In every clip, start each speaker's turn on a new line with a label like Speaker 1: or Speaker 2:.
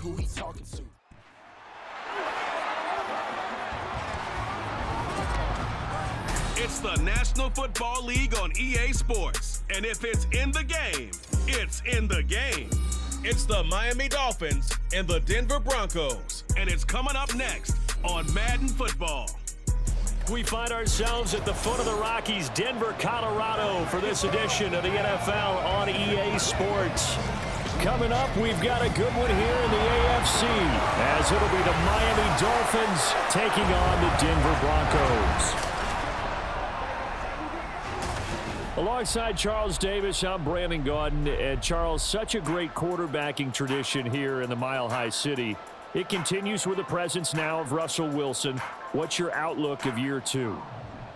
Speaker 1: Who he talking to?
Speaker 2: It's the National Football League on EA Sports. And if it's in the game, it's in the game. It's the Miami Dolphins and the Denver Broncos. And it's coming up next on Madden Football.
Speaker 3: We find ourselves at the foot of the Rockies, Denver, Colorado, for this edition of the NFL on EA Sports. Coming up, we've got a good one here in the AFC, as it'll be the Miami Dolphins taking on the Denver Broncos. Alongside Charles Davis, I'm Brandon Gaudin. And Charles, such a great quarterbacking tradition here in the Mile High City. It continues with the presence now of Russell Wilson. What's your outlook of year two?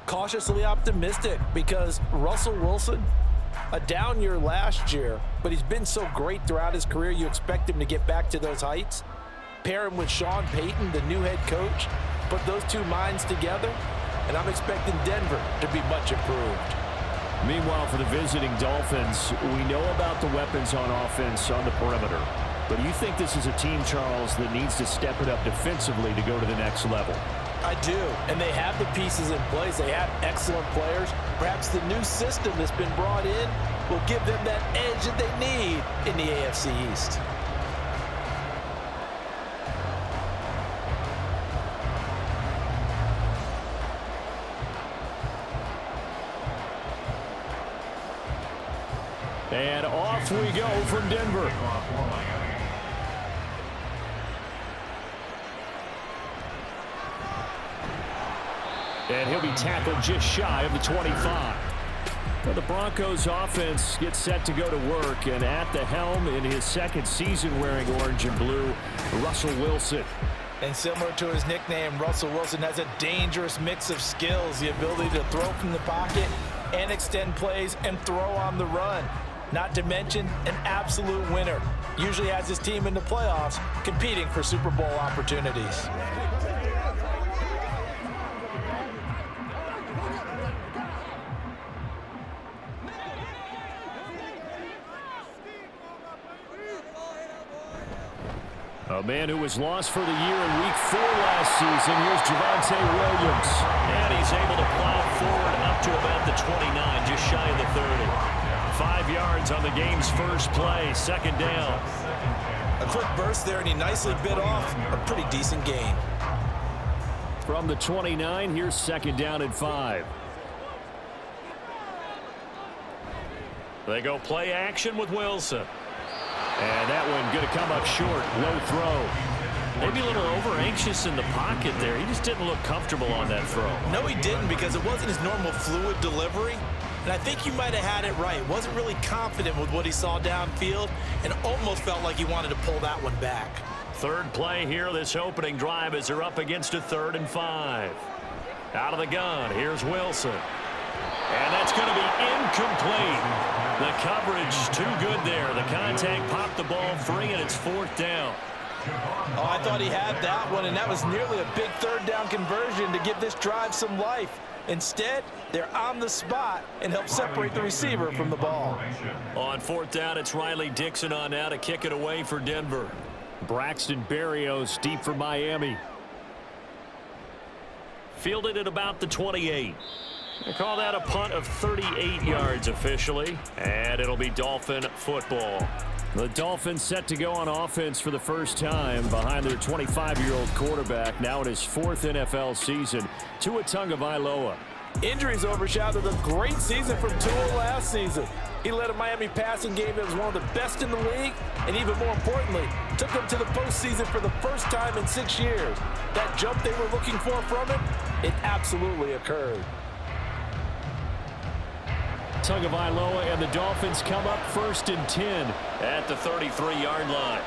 Speaker 4: Cautiously optimistic, because Russell Wilson, a down year last year, but he's been so great throughout his career, you expect him to get back to those heights. Pair him with Sean Payton, the new head coach, put those two minds together, and I'm expecting Denver to be much improved.
Speaker 3: Meanwhile, for the visiting Dolphins, we know about the weapons on offense on the perimeter. But do you think this is a team, Charles, that needs to step it up defensively to go to the next level?
Speaker 4: I do, and they have the pieces in place. They have excellent players. Perhaps the new system that's been brought in will give them that edge that they need in the AFC East.
Speaker 3: And off we go from Denver. And he'll be tackled just shy of the 25. Well, the Broncos offense gets set to go to work, and at the helm in his second season wearing orange and blue, Russell Wilson.
Speaker 4: And similar to his nickname, Russell Wilson has a dangerous mix of skills, the ability to throw from the pocket and extend plays and throw on the run. Not to mention an absolute winner. Usually has his team in the playoffs competing for Super Bowl opportunities.
Speaker 3: A man who was lost for the year in Week 4 last season. Here's Javonte Williams.
Speaker 5: And he's able to plow forward up to about the 29, just shy of the 30.
Speaker 3: 5 yards on the game's first play, second down.
Speaker 4: A quick burst there, and he nicely bit off a pretty decent gain.
Speaker 3: From the 29, here's second down and 5.
Speaker 5: They go play action with Wilson.
Speaker 3: And that one going to come up short. Low throw.
Speaker 5: Maybe a little over-anxious in the pocket there. He just didn't look comfortable on that throw.
Speaker 4: No, he didn't, because it wasn't his normal fluid delivery. And I think you might have had it right. Wasn't really confident with what he saw downfield and almost felt like he wanted to pull that one back.
Speaker 5: Third play here, this opening drive, as they're up against a 3rd and 5. Out of the gun, here's Wilson. And that's going to be incomplete. The coverage too good there. The contact popped the ball free, and it's 4th down.
Speaker 4: Oh, I thought he had that one, and that was nearly a big 3rd down conversion to give this drive some life. Instead, they're on the spot and help separate the receiver from the ball.
Speaker 5: On 4th down, it's Riley Dixon on now to kick it away for Denver.
Speaker 3: Braxton Berrios deep for Miami.
Speaker 5: Fielded at about the 28. They call that a punt of 38 yards officially, and it'll be Dolphin football.
Speaker 3: The Dolphins set to go on offense for the first time behind their 25-year-old quarterback, now in his 4th NFL season, Tua Tagovailoa.
Speaker 4: Injuries overshadowed a great season from Tua last season. He led a Miami passing game that was one of the best in the league, and even more importantly, took them to the postseason for the first time in 6 years. That jump they were looking for from him, it absolutely occurred.
Speaker 3: Tagovailoa and the Dolphins come up 1st and 10
Speaker 5: at the 33-yard line.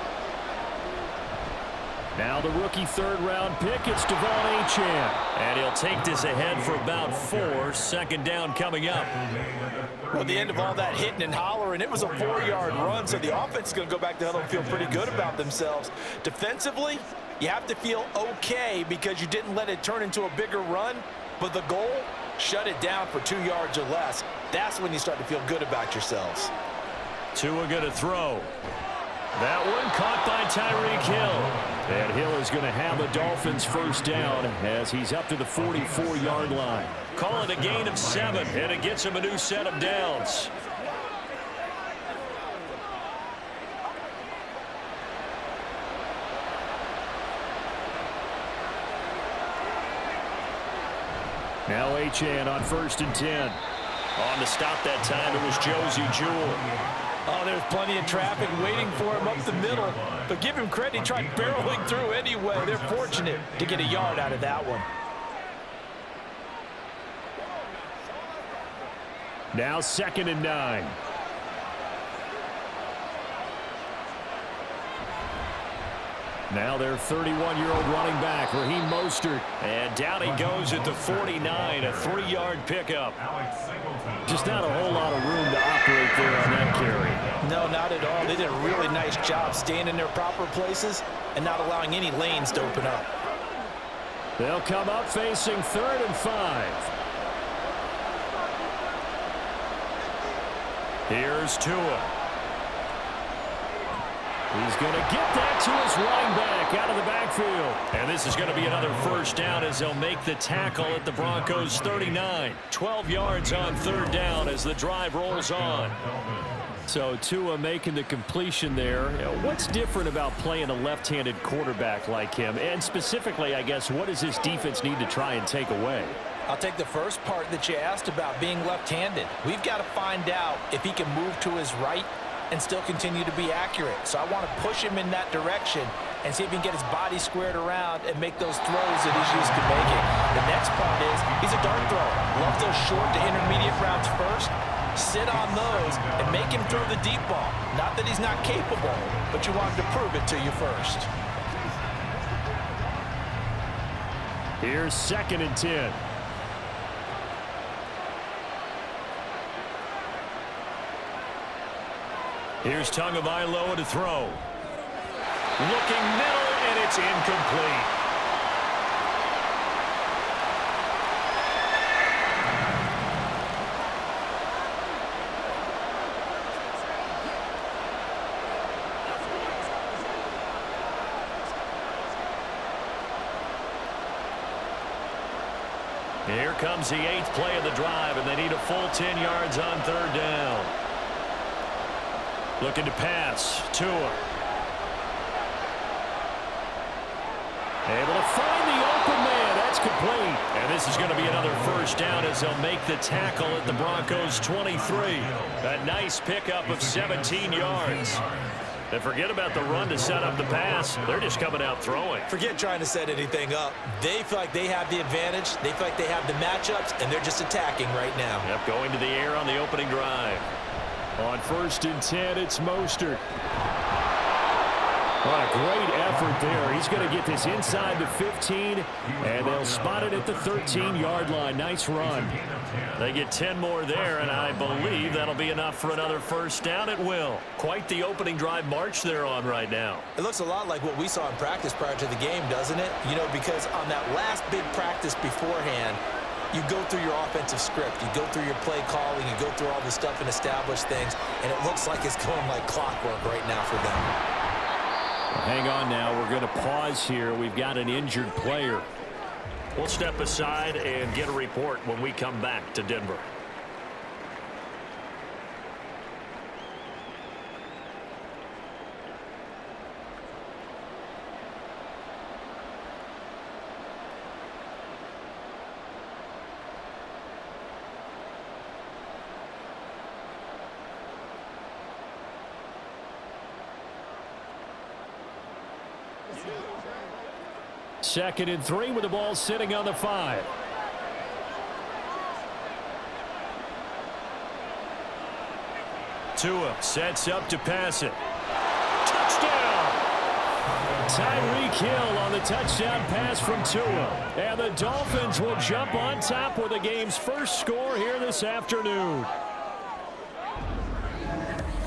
Speaker 3: Now the rookie 3rd-round pick, it's Devon Achane.
Speaker 5: And he'll take this ahead for about 4. Second down coming up.
Speaker 4: Well, at the end of all that hitting and hollering, it was a 4-yard run, so the offense is going to go back to huddle and feel pretty good about themselves. Defensively, you have to feel okay because you didn't let it turn into a bigger run, but the goal, shut it down for 2 yards or less. That's when you start to feel good about yourselves.
Speaker 5: Tua going to throw.
Speaker 3: That one caught by Tyreek Hill. And Hill is going to have the Dolphins first down as he's up to the 44-yard line.
Speaker 5: Call it a gain of 7, and it gets him a new set of downs.
Speaker 3: Now HN on 1st and 10.
Speaker 5: On to stop that time, it was Josie Jewell.
Speaker 4: Oh, there's plenty of traffic waiting for him up the middle. But give him credit, he tried barreling through anyway. They're fortunate to get a yard out of that one.
Speaker 3: Now 2nd and 9. Now their 31-year-old running back, Raheem Mostert.
Speaker 5: And down he goes at the 49, a 3-yard pickup.
Speaker 3: Just not a whole lot of room to operate there on that carry.
Speaker 4: No, not at all. They did a really nice job staying in their proper places and not allowing any lanes to open up.
Speaker 3: They'll come up facing 3rd and 5.
Speaker 5: Here's Tua.
Speaker 3: He's going to get that to his running back out of the backfield.
Speaker 5: And this is going to be another first down as they'll make the tackle at the Broncos' 39. 12 yards on 3rd down as the drive rolls on.
Speaker 3: So Tua making the completion there. What's different about playing a left-handed quarterback like him? And specifically, I guess, what does this defense need to try and take away?
Speaker 4: I'll take the first part that you asked about being left-handed. We've got to find out if he can move to his right and still continue to be accurate. So I want to push him in that direction and see if he can get his body squared around and make those throws that he's used to making. The next part is he's a dart thrower. Loves those short to intermediate routes first. Sit on those and make him throw the deep ball. Not that he's not capable, but you want him to prove it to you first.
Speaker 3: Here's 2nd and 10.
Speaker 5: Here's Tagovailoa to throw. Looking middle, and it's incomplete. Here comes the 8th play of the drive, and they need a full 10 yards on 3rd down. Looking to pass. Tua.
Speaker 3: Able to find the open man. That's complete.
Speaker 5: And this is going to be another first down as they'll make the tackle at the Broncos' 23. A nice pickup of 17 yards. And forget about the run to set up the pass. They're just coming out throwing.
Speaker 4: Forget trying to set anything up. They feel like they have the advantage. They feel like they have the matchups, and they're just attacking right now.
Speaker 5: Yep, going to the air on the opening drive.
Speaker 3: On 1st and 10, it's Mostert. What a great effort there. He's going to get this inside the 15, and they'll spot it at the 13-yard line. Nice run.
Speaker 5: They get 10 more there, and I believe that'll be enough for another first down. It will. Quite the opening drive march they're on right now.
Speaker 4: It looks a lot like what we saw in practice prior to the game, doesn't it? You know, because on that last big practice beforehand, you go through your offensive script. You go through your play calling. You go through all the stuff and establish things, and it looks like it's going like clockwork right now for them.
Speaker 3: Hang on now. We're going to pause here. We've got an injured player.
Speaker 5: We'll step aside and get a report when we come back to Denver.
Speaker 3: Second and 3 with the ball sitting on the 5.
Speaker 5: Tua sets up to pass it.
Speaker 3: Touchdown! Tyreek Hill on the touchdown pass from Tua. And the Dolphins will jump on top with the game's first score here this afternoon.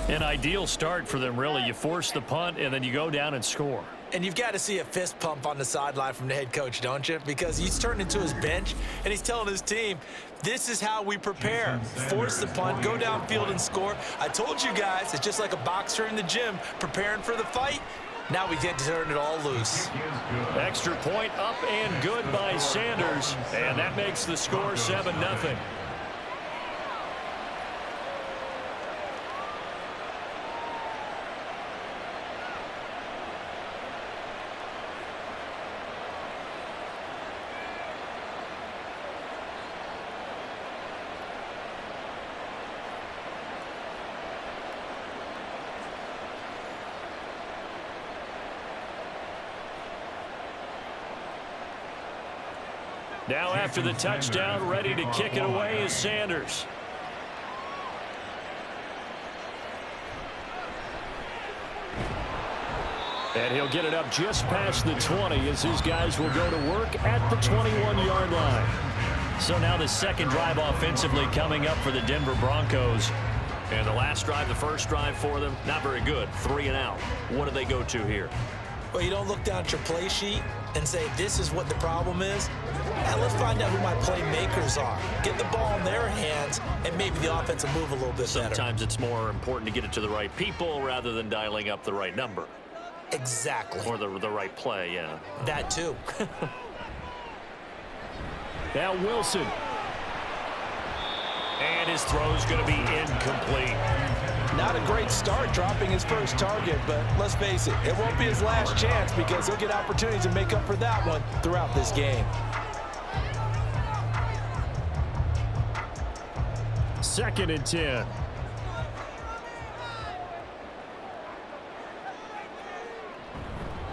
Speaker 5: An ideal start for them, really. You force the punt, and then you go down and score.
Speaker 4: And you've got to see a fist pump on the sideline from the head coach, don't you? Because he's turned into his bench, and he's telling his team, this is how we prepare. Force the punt, go downfield and score. I told you guys, it's just like a boxer in the gym preparing for the fight. Now we get to turn it all loose.
Speaker 5: Extra point up and good by Sanders, and that makes the score 7-0. Now after the touchdown, ready to kick it away is Sanders. And he'll get it up just past the 20 as his guys will go to work at the 21-yard line. So now the second drive offensively coming up for the Denver Broncos. And the last drive, the first drive for them, not very good. 3 and out. What do they go to here?
Speaker 4: Well, you don't look down at your play sheet and say, this is what the problem is. And let's find out who my playmakers are. Get the ball in their hands, and maybe the offense will move a little bit better.
Speaker 5: Sometimes it's more important to get it to the right people rather than dialing up the right number.
Speaker 4: Exactly.
Speaker 5: Or the right play, yeah.
Speaker 4: That too.
Speaker 3: Now Wilson.
Speaker 5: And his throw's going to be incomplete.
Speaker 4: Not a great start dropping his first target, but let's face it, it won't be his last chance because he'll get opportunities to make up for that one throughout this game.
Speaker 3: 2nd and 10.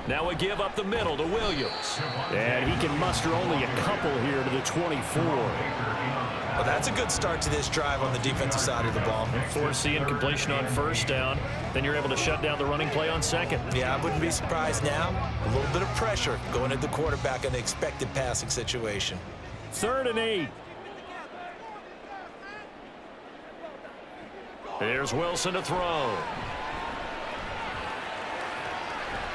Speaker 5: Now a give up the middle to Williams.
Speaker 3: And he can muster only a couple here to the 24.
Speaker 4: Well, that's a good start to this drive on the defensive side of the ball.
Speaker 5: Force the incompletion on first down. Then you're able to shut down the running play on second.
Speaker 4: Yeah, I wouldn't be surprised now. A little bit of pressure going at the quarterback in the expected passing situation.
Speaker 3: 3rd and 8.
Speaker 5: Here's Wilson to throw.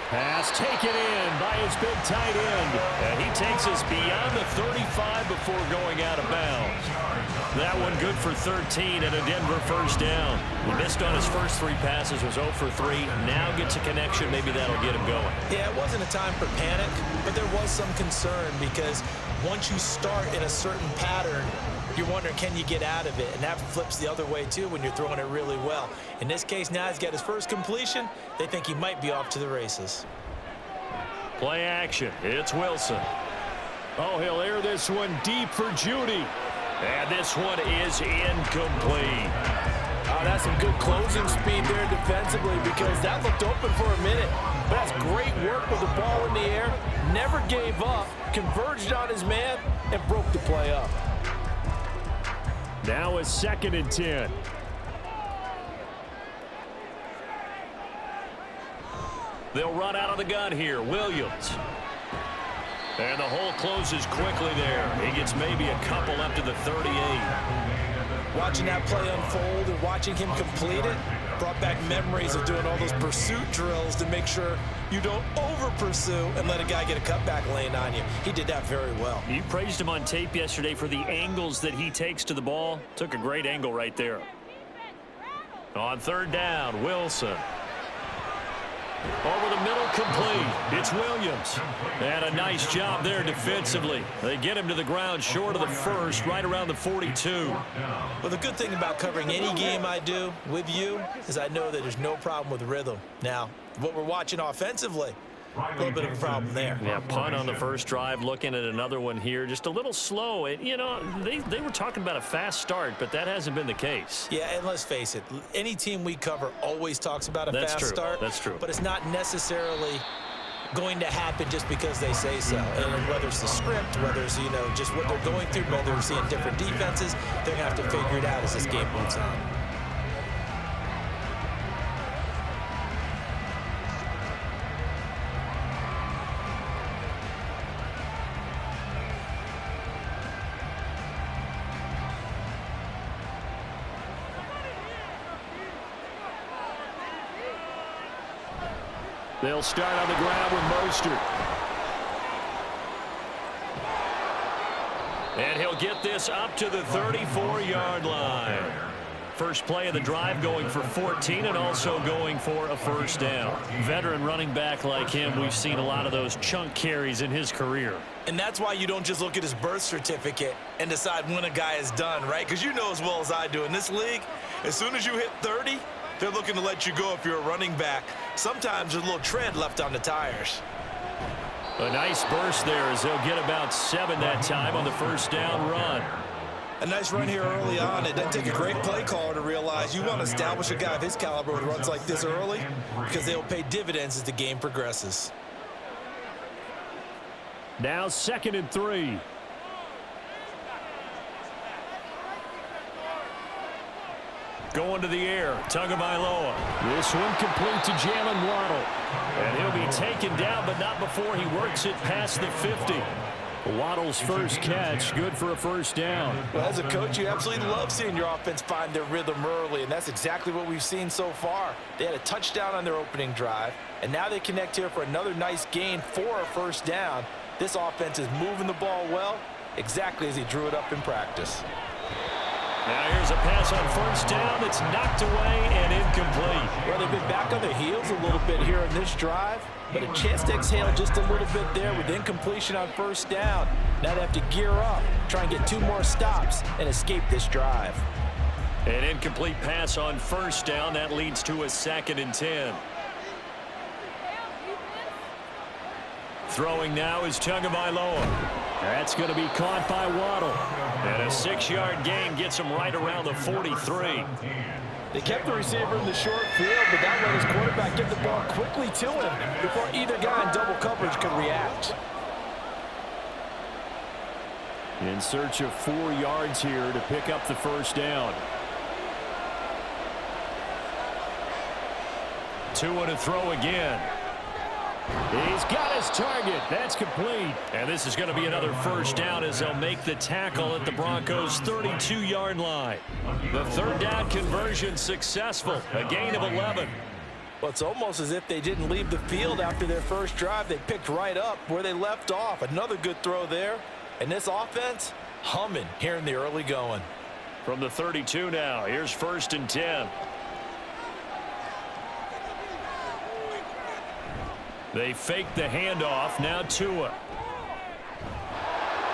Speaker 3: Pass taken in by his big tight end.
Speaker 5: And he takes us beyond the 35 before going out of bounds. That one good for 13 and a Denver first down. He missed on his first 3 passes, was 0 for 3. Now gets a connection. Maybe that'll get him going.
Speaker 4: Yeah, it wasn't a time for panic, but there was some concern because once you start in a certain pattern, you're wondering, can you get out of it? And that flips the other way, too, when you're throwing it really well. In this case, now he's got his first completion. They think he might be off to the races.
Speaker 5: Play action. It's Wilson.
Speaker 3: Oh, he'll air this one deep for Judy.
Speaker 5: And this one is incomplete.
Speaker 4: Oh, that's some good closing speed there defensively because that looked open for a minute. But that's great work with the ball in the air. Never gave up, converged on his man, and broke the play up.
Speaker 3: Now a 2nd and 10.
Speaker 5: They'll run out of the gun here. Williams. And the hole closes quickly there. He gets maybe a couple up to the 38.
Speaker 4: Watching that play unfold and watching him complete it brought back memories of doing all those pursuit drills to make sure you don't over-pursue and let a guy get a cutback lane on you. He did that very well.
Speaker 5: You praised him on tape yesterday for the angles that he takes to the ball. Took a great angle right there. On 3rd down, Wilson. Over the middle, complete. It's Williams. And a nice job there defensively. They get him to the ground short of the first, right around the 42.
Speaker 4: Well, the good thing about covering any game I do with you is I know that there's no problem with rhythm. Now, what we're watching offensively, a little bit of a problem there.
Speaker 5: Yeah, punt on the first drive, looking at another one here. Just a little slow. You know, they were talking about a fast start, but that hasn't been the case.
Speaker 4: Yeah, and let's face it, any team we cover always talks about a fast start.
Speaker 5: That's true.
Speaker 4: But it's not necessarily going to happen just because they say so. And whether it's the script, whether it's, you know, just what they're going through, whether they're seeing different defenses, they're going to have to figure it out as this game moves on.
Speaker 3: They'll start on the ground with Mostert. And he'll get this up to the 34-yard line. First play of the drive going for 14 and also going for a first down. Veteran running back like him, we've seen a lot of those chunk carries in his career.
Speaker 4: And that's why you don't just look at his birth certificate and decide when a guy is done, right? Because you know as well as I do, in this league, as soon as you hit 30, they're looking to let you go if you're a running back. Sometimes there's a little tread left on the tires.
Speaker 3: A nice burst there as they'll get about 7 that time on the first down run.
Speaker 4: A nice run here early on. It doesn't take a great play caller to realize you want to establish a guy of his caliber with runs like this early because they'll pay dividends as the game progresses.
Speaker 3: Now 2nd and 3. Going to the air, Tagovailoa. This one complete to Jalen Waddle. And he'll be taken down, but not before he works it past the 50. Waddle's first catch, good for a first down.
Speaker 4: Well, as a coach, you absolutely love seeing your offense find their rhythm early, and that's exactly what we've seen so far. They had a touchdown on their opening drive, and now they connect here for another nice gain for a first down. This offense is moving the ball well, exactly as he drew it up in practice.
Speaker 3: Now here's a pass on first down that's knocked away and incomplete.
Speaker 4: Well, they've been back on their heels a little bit here in this drive, but a chance to exhale just a little bit there with incompletion on first down. Now they have to gear up, try and get 2 more stops and escape this drive.
Speaker 3: An incomplete pass on first down. That leads to a 2nd and 10. Throwing now is Tagovailoa. That's going to be caught by Waddle. And a 6-yard gain gets him right around the 43.
Speaker 4: They kept the receiver in the short field, but that let his quarterback get the ball quickly to him before either guy in double coverage could react.
Speaker 3: In search of 4 yards here to pick up the first down. 2 to throw again. He's got his target. That's complete. And this is going to be another first down as they'll make the tackle at the Broncos' 32-yard line. The 3rd down conversion successful. A gain of 11.
Speaker 4: Well, it's almost as if they didn't leave the field after their first drive. They picked right up where they left off. Another good throw there. And this offense humming here in the early going.
Speaker 3: From the 32 now, here's 1st and 10. They fake the handoff. Now Tua.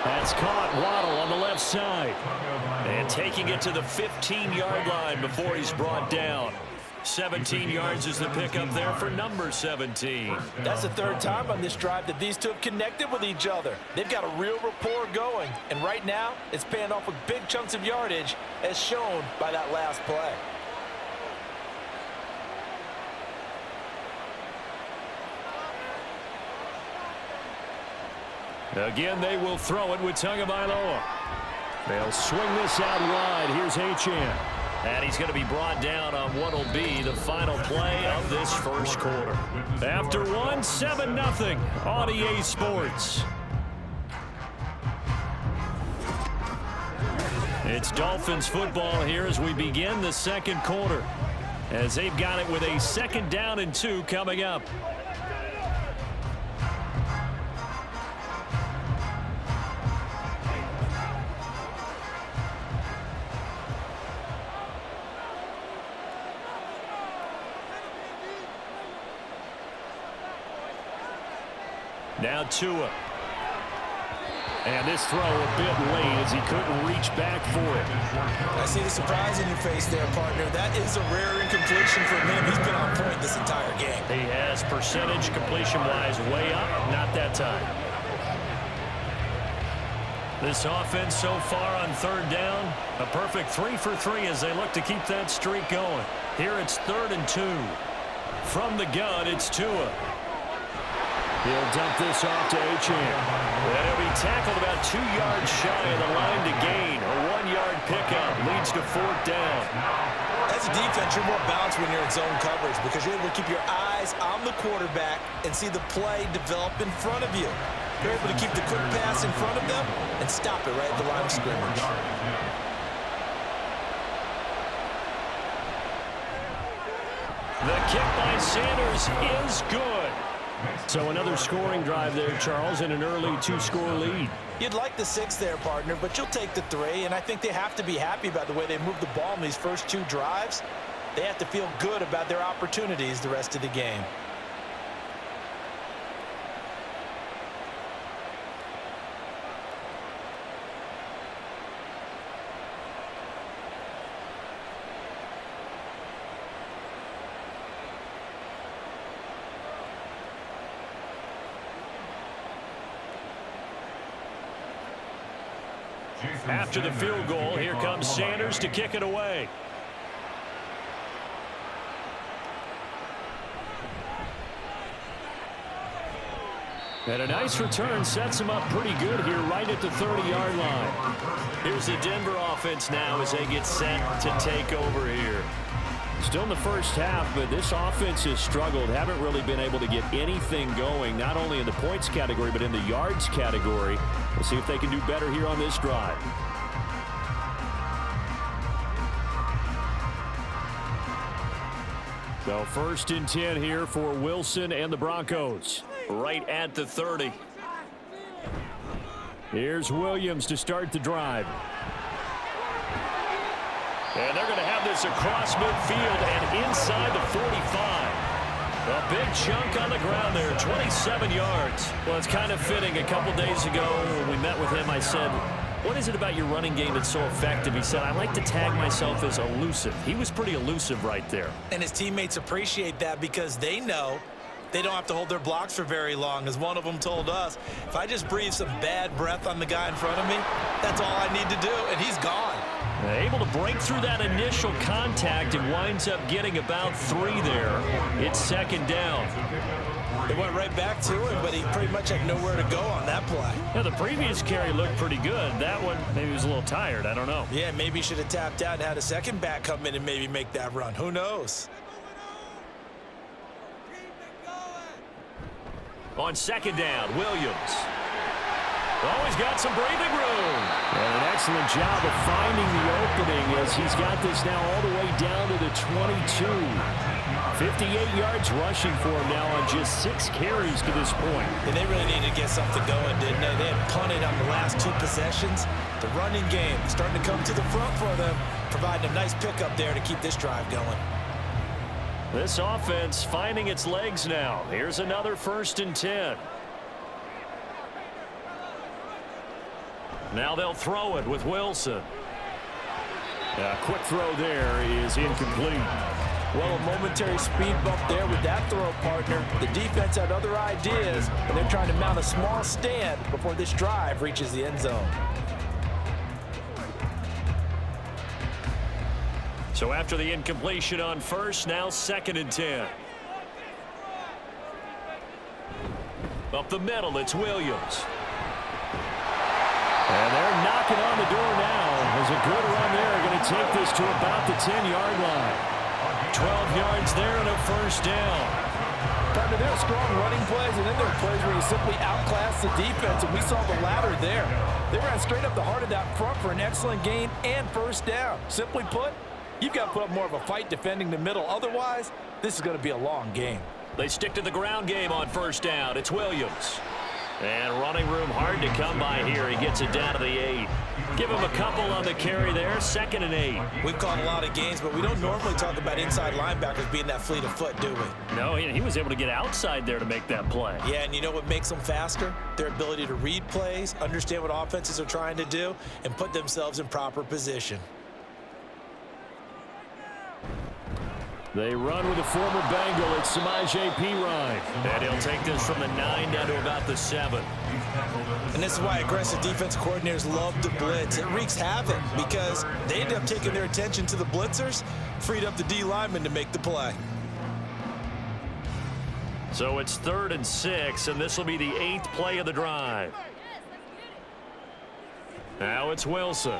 Speaker 3: That's caught. Waddle on the left side. And taking it to the 15-yard line before he's brought down. 17 yards is the pickup there for number 17.
Speaker 4: That's the 3rd time on this drive that these two have connected with each other. They've got a real rapport going. And right now, it's paying off with big chunks of yardage as shown by that last play.
Speaker 3: Again, they will throw it with Tagovailoa. They'll swing this out wide. Here's Achane. And he's going to be brought down on what will be the final play of this first quarter. After 1, 7-0 on EA Sports. It's Dolphins football here as we begin the 2nd quarter. As they've got it with a 2nd down and 2 coming up. Now Tua. And this throw a bit late as he couldn't reach back for it.
Speaker 4: I see the surprise in your face there, partner. That is a rare incompletion for him. He's been on point this entire game.
Speaker 3: He has percentage completion-wise way up. Not that time. This offense so far on 3rd down, a perfect 3 for 3 as they look to keep that streak going. Here it's 3rd and 2. From the gun, it's Tua. He'll dump this off to Achane. And he'll be tackled about 2 yards shy of the line to gain. A 1-yard pickup leads to 4th down.
Speaker 4: As a defense, you're more balanced when you're in zone coverage because you're able to keep your eyes on the quarterback and see the play develop in front of you. You're able to keep the quick pass in front of them and stop it right at the line of scrimmage.
Speaker 3: The kick by Sanders is good. So another scoring drive there, Charles, and an early 2-score lead.
Speaker 4: You'd like the 6 there, partner, but you'll take the 3, and I think they have to be happy about the way they moved the ball in these first 2 drives. They have to feel good about their opportunities the rest of the game.
Speaker 5: After the field goal, here comes Sanders to kick it away. And a nice return sets him up pretty good here right at the 30-yard line. Here's the Denver offense now as they get set to take over here.
Speaker 3: Still in the first half, but this offense has struggled. Haven't really been able to get anything going, not only in the points category, but in the yards category. We'll see if they can do better here on this drive. So 1st and 10 here for Wilson and the Broncos.
Speaker 5: Right at the 30.
Speaker 3: Here's Williams to start the drive.
Speaker 5: And they're going to have this across midfield and inside the 45. A big chunk on the ground there, 27 yards.
Speaker 3: Well, it's kind of fitting. A couple days ago when we met with him, I said, what is it about your running game that's so effective? He said, I like to tag myself as elusive. He was pretty elusive right there.
Speaker 4: And his teammates appreciate that because they know they don't have to hold their blocks for very long. As one of them told us, if I just breathe some bad breath on the guy in front of me, that's all I need to do, and he's gone.
Speaker 5: Able to break through that initial contact and winds up getting about 3 there. It's 2nd down.
Speaker 4: They went right back to him, but he pretty much had nowhere to go on that play.
Speaker 5: Yeah, the previous carry looked pretty good. That one, maybe he was a little tired. I don't know.
Speaker 4: Yeah, maybe he should have tapped out and had a second back come in and maybe make that run. Who knows?
Speaker 5: On 2nd down, Williams. Always got some breathing room.
Speaker 3: And an excellent job of finding the opening as he's got this now all the way down to the 22. 58 yards rushing for him now on just 6 carries to this point.
Speaker 4: And they really needed to get something going, didn't they? They had punted on the last 2 possessions. The running game starting to come to the front for them, providing a nice pickup there to keep this drive going.
Speaker 5: This offense finding its legs now. Here's another 1st and 10. Now they'll throw it with Wilson.
Speaker 3: A quick throw there is incomplete.
Speaker 4: Well, a momentary speed bump there with that throw, partner. The defense had other ideas, and they're trying to mount a small stand before this drive reaches the end zone.
Speaker 5: So after the incompletion on 1st, now 2nd and 10. Up the middle, it's Williams.
Speaker 3: And they're knocking on the door now. There's a good run there. Going to take this to about the 10-yard line.
Speaker 5: 12 yards there and a 1st down.
Speaker 4: Partner, there are strong running plays, and then there are plays where you simply outclass the defense, and we saw the latter there. They ran straight up the heart of that front for an excellent gain and 1st down. Simply put, you've got to put up more of a fight defending the middle. Otherwise, this is going to be a long game.
Speaker 5: They stick to the ground game on 1st down. It's Williams. And running room hard to come by here. He gets it down to the 8. Give him a couple on the carry there. 2nd and 8.
Speaker 4: We've caught a lot of games, but we don't normally talk about inside linebackers being that fleet of foot, do we?
Speaker 5: No, he was able to get outside there to make that play.
Speaker 4: Yeah, and you know what makes them faster? Their ability to read plays, understand what offenses are trying to do, and put themselves in proper position.
Speaker 3: They run with a former Bengal. It's Tiburon.
Speaker 5: And he'll take this from the 9 down to about the 7.
Speaker 4: And this is why aggressive defense coordinators love to blitz. It wreaks havoc because they end up taking their attention to the blitzers, freed up the D lineman to make the play.
Speaker 5: So it's 3rd and 6, and this will be the 8th play of the drive. Now it's Wilson.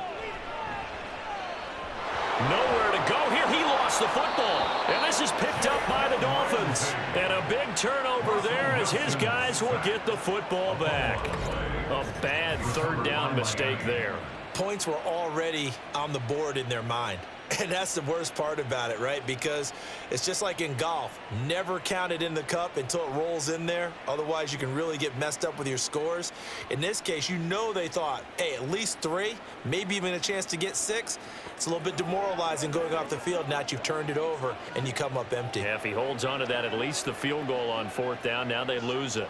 Speaker 5: Nowhere to go here. He lost the football. And this is picked up by the Dolphins. And a big turnover there as his guys will get the football back. A bad 3rd down mistake there.
Speaker 4: points were already on the board in their mind. And that's the worst part about it, right? Because it's just like in golf. Never count it in the cup until it rolls in there. Otherwise, you can really get messed up with your scores. In this case, you know they thought, hey, at least 3, maybe even a chance to get 6. It's a little bit demoralizing going off the field now that you've turned it over and you come up empty.
Speaker 5: Yeah, if he holds on to that, at least the field goal on 4th down, now they lose it.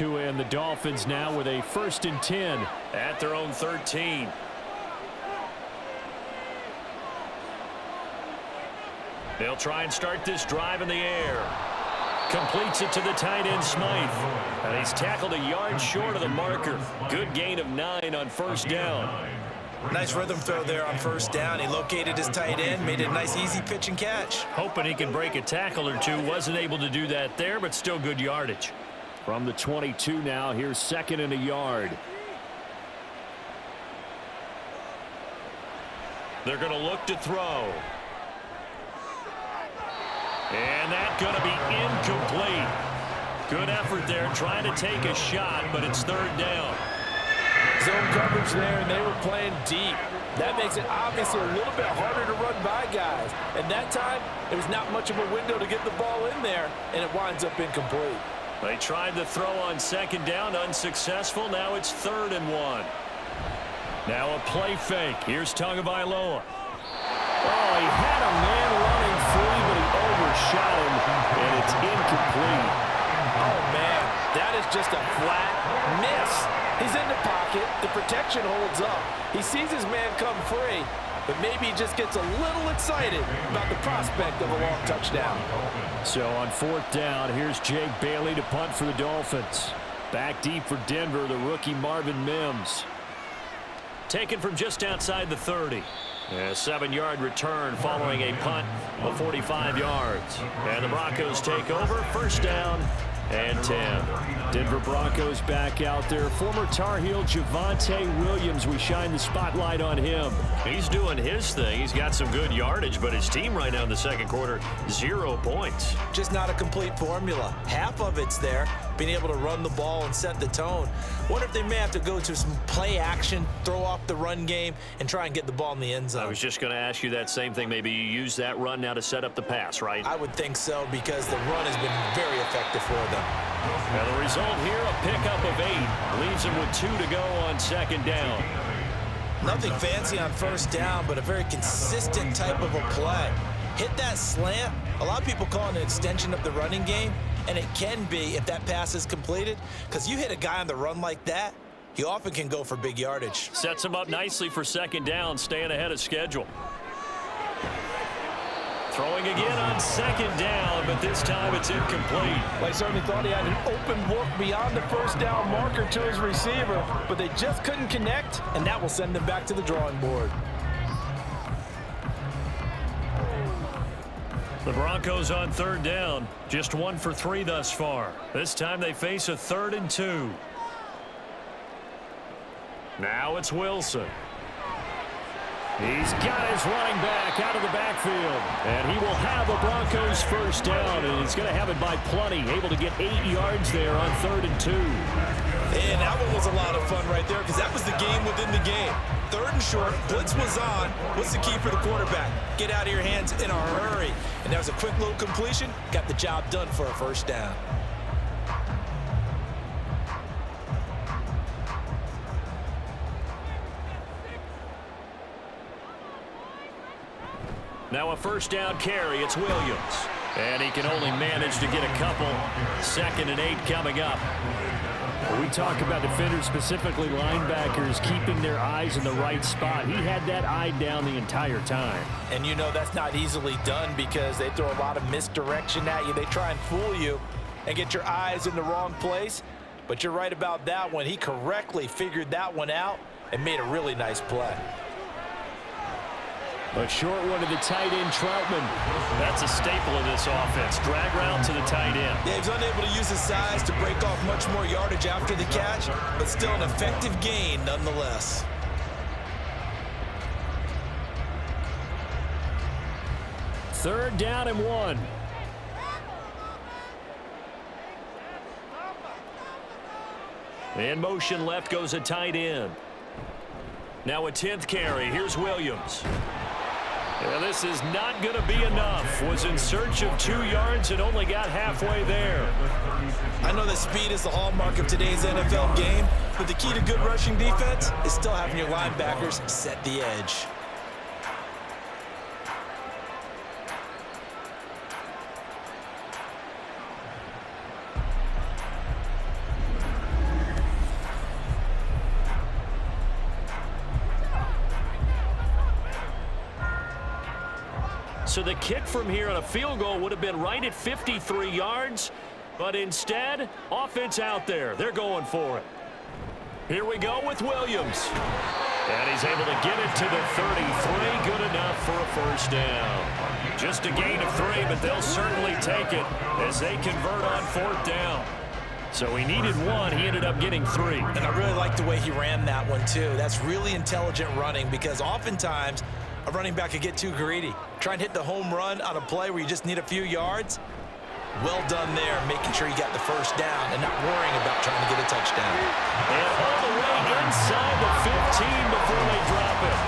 Speaker 3: And the Dolphins now with a 1st and 10
Speaker 5: at their own 13. They'll try and start this drive in the air. Completes it to the tight end, Smythe. And he's tackled a yard short of the marker. Good gain of 9 on 1st down.
Speaker 4: Nice rhythm throw there on 1st down. He located his tight end, made it a nice easy pitch and catch.
Speaker 5: Hoping he can break a tackle or two. Wasn't able to do that there, but still good yardage.
Speaker 3: From the 22 now, here's 2nd and a yard.
Speaker 5: They're going to look to throw. And that's going to be incomplete. Good effort there trying to take a shot, but it's 3rd down.
Speaker 4: Zone coverage there, and they were playing deep. That makes it obviously a little bit harder to run by guys. And that time, there was not much of a window to get the ball in there, and it winds up incomplete.
Speaker 5: They tried the throw on 2nd down, unsuccessful. Now it's 3rd and 1. Now a play fake. Here's Tagovailoa.
Speaker 3: Oh, he had a man running free, but he overshot him, and it's incomplete.
Speaker 4: Oh, man, that is just a flat miss. He's in the pocket. The protection holds up. He sees his man come free, but maybe he just gets a little excited about the prospect of a long touchdown.
Speaker 3: So on 4th down, here's Jake Bailey to punt for the Dolphins. Back deep for Denver, the rookie Marvin Mims.
Speaker 5: Taken from just outside the 30. A 7-yard return following a punt of 45 yards. And the Broncos take over, 1st down and 10.
Speaker 3: Denver Broncos back out there. Former Tar Heel Javonte Williams, we shine the spotlight on him.
Speaker 5: He's doing his thing. He's got some good yardage, but his team right now in the 2nd quarter, 0 points.
Speaker 4: Just not a complete formula. Half of it's there, being able to run the ball and set the tone. Wonder if they may have to go to some play action, throw off the run game, and try and get the ball in the end zone.
Speaker 5: I was just going to ask you that same thing. Maybe you use that run now to set up the pass, right?
Speaker 4: I would think so, because the run has been very effective for them.
Speaker 5: Now the result here, a pickup of 8. Leaves him with 2 to go on 2nd down.
Speaker 4: Nothing fancy on 1st down, but a very consistent type of a play. Hit that slant. A lot of people call it an extension of the running game, and it can be if that pass is completed, because you hit a guy on the run like that, he often can go for big yardage.
Speaker 5: Sets him up nicely for 2nd down, staying ahead of schedule. Throwing again on 2nd down, but this time it's incomplete.
Speaker 4: Well, I certainly thought he had an open look beyond the 1st down marker to his receiver, but they just couldn't connect, and that will send them back to the drawing board.
Speaker 5: The Broncos on 3rd down, just 1 for 3 thus far. This time they face a 3rd and 2. Now it's Wilson.
Speaker 3: He's got his running back out of the backfield. And he will have a Broncos 1st down, and he's going to have it by plenty. Able to get 8 yards there on 3rd and 2.
Speaker 4: And that one was a lot of fun right there, because that was the game within the game. 3rd and short, blitz was on. What's the key for the quarterback? Get out of your hands in a hurry. And that was a quick little completion. Got the job done for a 1st down.
Speaker 5: Now a 1st down carry. It's Williams. And he can only manage to get a couple. 2nd and 8 coming up.
Speaker 3: We talk about defenders, specifically linebackers, keeping their eyes in the right spot. He had that eye down the entire time.
Speaker 4: And you know that's not easily done, because they throw a lot of misdirection at you. They try and fool you and get your eyes in the wrong place. But you're right about that one. He correctly figured that one out and made a really nice play.
Speaker 3: A short one to the tight end, Troutman.
Speaker 5: That's a staple of this offense. Drag route to the tight end.
Speaker 4: Yeah, he's unable to use his size to break off much more yardage after the catch, but still an effective gain nonetheless.
Speaker 3: Third down and 1.
Speaker 5: In motion left goes a tight end. Now a 10th carry. Here's Williams. Yeah, this is not going to be enough. Was in search of 2 yards and only got halfway there.
Speaker 4: I know that speed is the hallmark of today's NFL game, but the key to good rushing defense is still having your linebackers set the edge.
Speaker 5: So the kick from here on a field goal would have been right at 53 yards, but instead, offense out there. They're going for it. Here we go with Williams. And he's able to get it to the 33. Good enough for a first down. Just a gain of 3, but they'll certainly take it as they convert on 4th down. So he needed 1. He ended up getting 3.
Speaker 4: And I really like the way he ran that one, too. That's really intelligent running because oftentimes a running back could get too greedy. Try and hit the home run on a play where you just need a few yards. Well done there, making sure you got the first down and not worrying about trying to get a touchdown.
Speaker 5: And all the way inside the 15 before they drop it.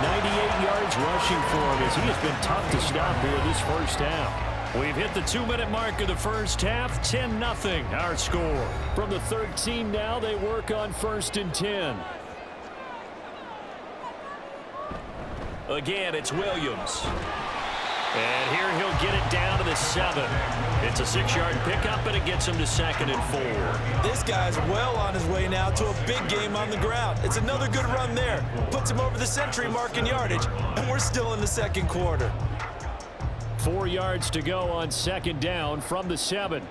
Speaker 3: 98 yards rushing for him as he has been tough to stop here this first half.
Speaker 5: We've hit the 2-minute mark of the first half. 10-0 our score.
Speaker 3: From the 13 now, they work on 1st and 10.
Speaker 5: Again, it's Williams. And here he'll get it down to the 7. It's a 6-yard pickup, and it gets him to 2nd and 4.
Speaker 4: This guy's well on his way now to a big game on the ground. It's another good run there. Puts him over the century mark in yardage, and we're still in the 2nd quarter.
Speaker 3: 4 yards to go on 2nd down from the 7.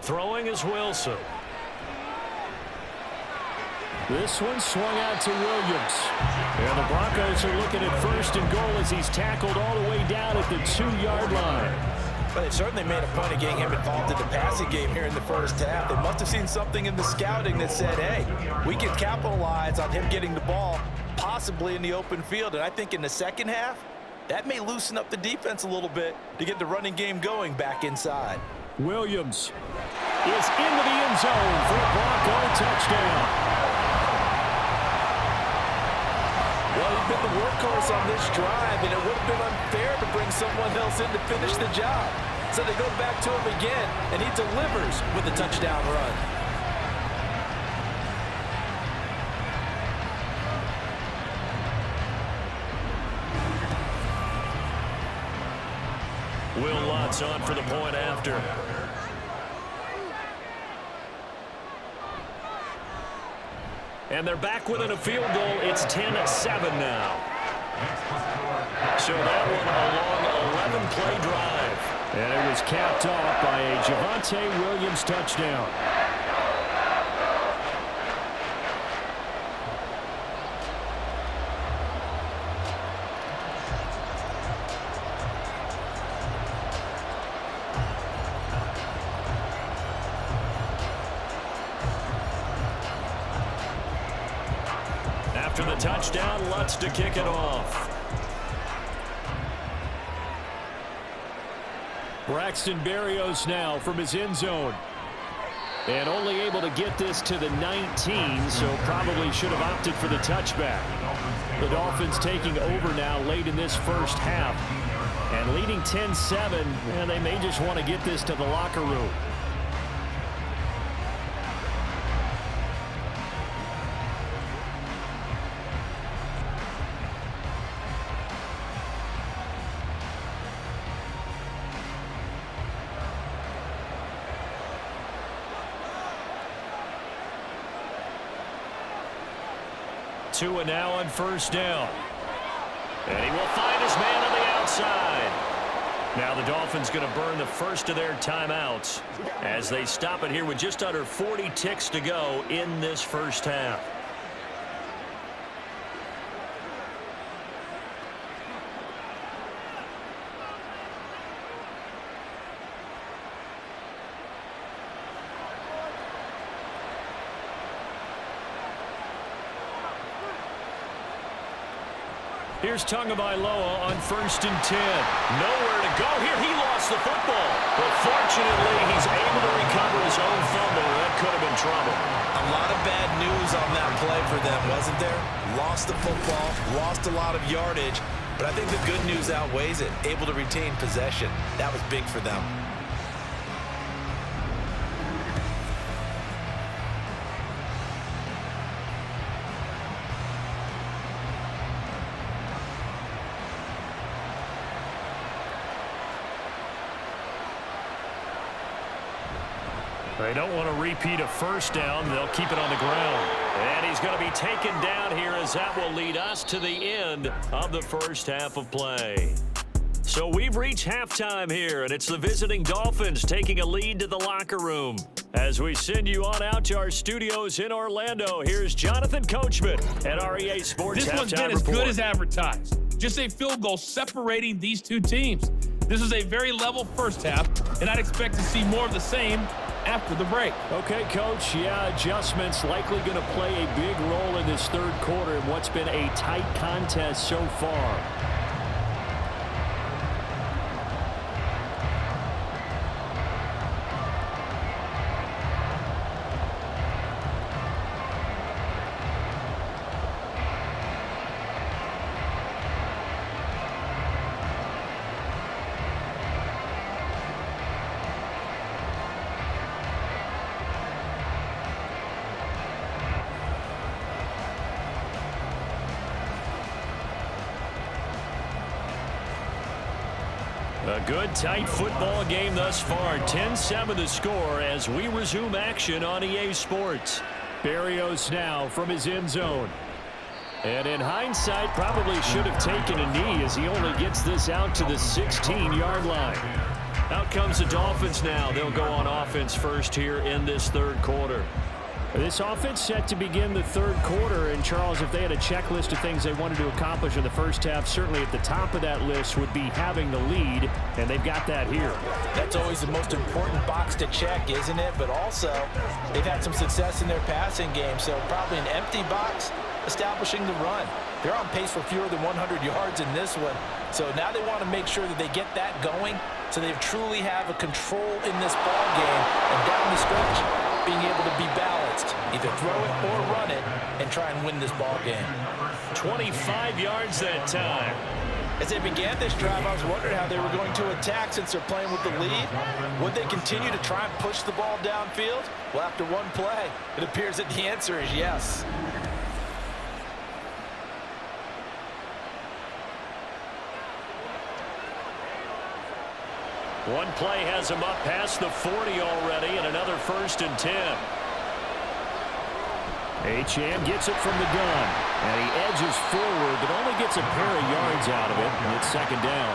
Speaker 5: Throwing is Wilson.
Speaker 3: This one swung out to Williams. And the Broncos are looking at 1st and goal as he's tackled all the way down at the 2-yard line.
Speaker 4: But they certainly made a point of getting him involved in the passing game here in the first half. They must have seen something in the scouting that said, hey, we can capitalize on him getting the ball possibly in the open field. And I think in the second half, that may loosen up the defense a little bit to get the running game going back inside.
Speaker 3: Williams is into the end zone for a Bronco touchdown.
Speaker 4: Well, he's been the workhorse on this drive, and it would have been unfair to bring someone else in to finish the job. So they go back to him again, and he delivers with a touchdown run.
Speaker 5: Will Lutz on for the point after. And they're back within a field goal. It's 10-7 now. So that one a long 11-play drive.
Speaker 3: And it was capped off by a Javonte Williams touchdown.
Speaker 5: After the touchdown, Lutz to kick it off.
Speaker 3: Braxton Berrios now from his end zone. And only able to get this to the 19, so probably should have opted for the touchback. The Dolphins taking over now late in this first half. And leading 10-7, and they may just want to get this to the locker room.
Speaker 5: Tua now on first down. And he will find his man on the outside. Now the Dolphins going to burn the first of their timeouts as they stop it here with just under 40 ticks to go in this first half. Here's Tagovailoa on 1st and 10. Nowhere to go here. He lost the football. But fortunately, he's able to recover his own fumble. That could have been trouble.
Speaker 4: A lot of bad news on that play for them, wasn't there? Lost the football, lost a lot of yardage. But I think the good news outweighs it. Able to retain possession. That was big for them.
Speaker 5: They don't want to repeat a first down. They'll keep it on the ground. And he's going to be taken down here as that will lead us to the end of the first half of play. So we've reached halftime here, and it's the visiting Dolphins taking a lead to the locker room. As we send you on out to our studios in Orlando, here's Jonathan Coachman at our EA Sports
Speaker 1: This one's been
Speaker 5: Halftime
Speaker 1: as
Speaker 5: Report.
Speaker 1: good as advertised. Just a field goal separating these two teams. This is a very level first half, and I'd expect to see more of the same after the break.
Speaker 3: Okay, Coach, yeah, adjustments likely going to play a big role in this third quarter in what's been a tight contest so far.
Speaker 5: A good, tight football game thus far. 10-7 the score as we resume action on EA Sports.
Speaker 3: Berrios now from his end zone. And in hindsight, probably should have taken a knee as he only gets this out to the 16-yard line.
Speaker 5: Out comes the Dolphins now. They'll go on offense first here in this third quarter.
Speaker 3: This offense set to begin the third quarter, and Charles, if they had a checklist of things they wanted to accomplish in the first half, certainly at the top of that list would be having the lead, and they've got that here.
Speaker 4: That's always the most important box to check, isn't it? But also, they've had some success in their passing game, so probably an empty box establishing the run. They're on pace for fewer than 100 yards in this one, so now they want to make sure that they get that going so they truly have a control in this ball game, and down the stretch, being able to be balanced, either throw it or run it, and try and win this ball game.
Speaker 5: 25 yards that time.
Speaker 4: As they began this drive, I was wondering how they were going to attack since they're playing with the lead. Would they continue to try and push the ball downfield? Well, after one play, it appears that the answer is yes.
Speaker 5: One play has him up past the 40 already, and another 1st and 10.
Speaker 3: Achane gets it from the gun, and he edges forward, but only gets a pair of yards out of it, and it's second down.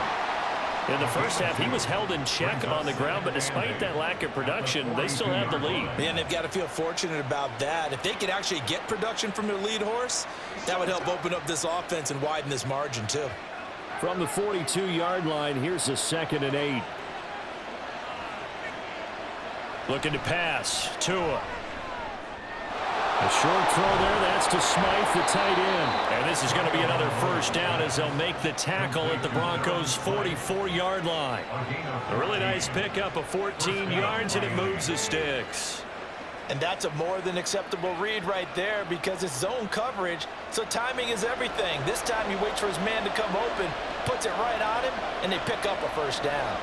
Speaker 5: In the first half, he was held in check on the ground, but despite that lack of production, they still have the lead.
Speaker 4: And they've got to feel fortunate about that. If they could actually get production from their lead horse, that would help open up this offense and widen this margin, too.
Speaker 3: From the 42-yard line, here's the 2nd and 8.
Speaker 5: Looking to pass. Tua.
Speaker 3: A short throw there. That's to Smythe, the tight end.
Speaker 5: And this is going to be another first down as they'll make the tackle at the Broncos' 44-yard line. A really nice pickup of 14 yards, and it moves the sticks.
Speaker 4: And that's a more than acceptable read right there because it's zone coverage, so timing is everything. This time he waits for his man to come open, puts it right on him, and they pick up a first down.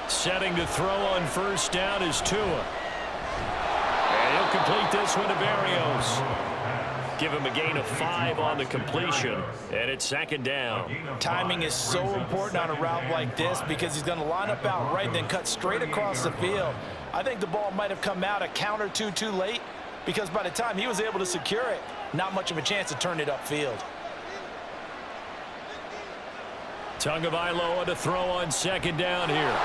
Speaker 5: Setting to throw on first down is Tua. And he'll complete this one to Berrios. Give him a gain of 5 on the completion, and it's second down.
Speaker 4: Timing is so important on a route like this because he's going to line up out right, then cut straight across the field. I think the ball might have come out a count or two too late because by the time he was able to secure it, not much of a chance to turn it upfield.
Speaker 5: Tagovailoa to throw on second down here.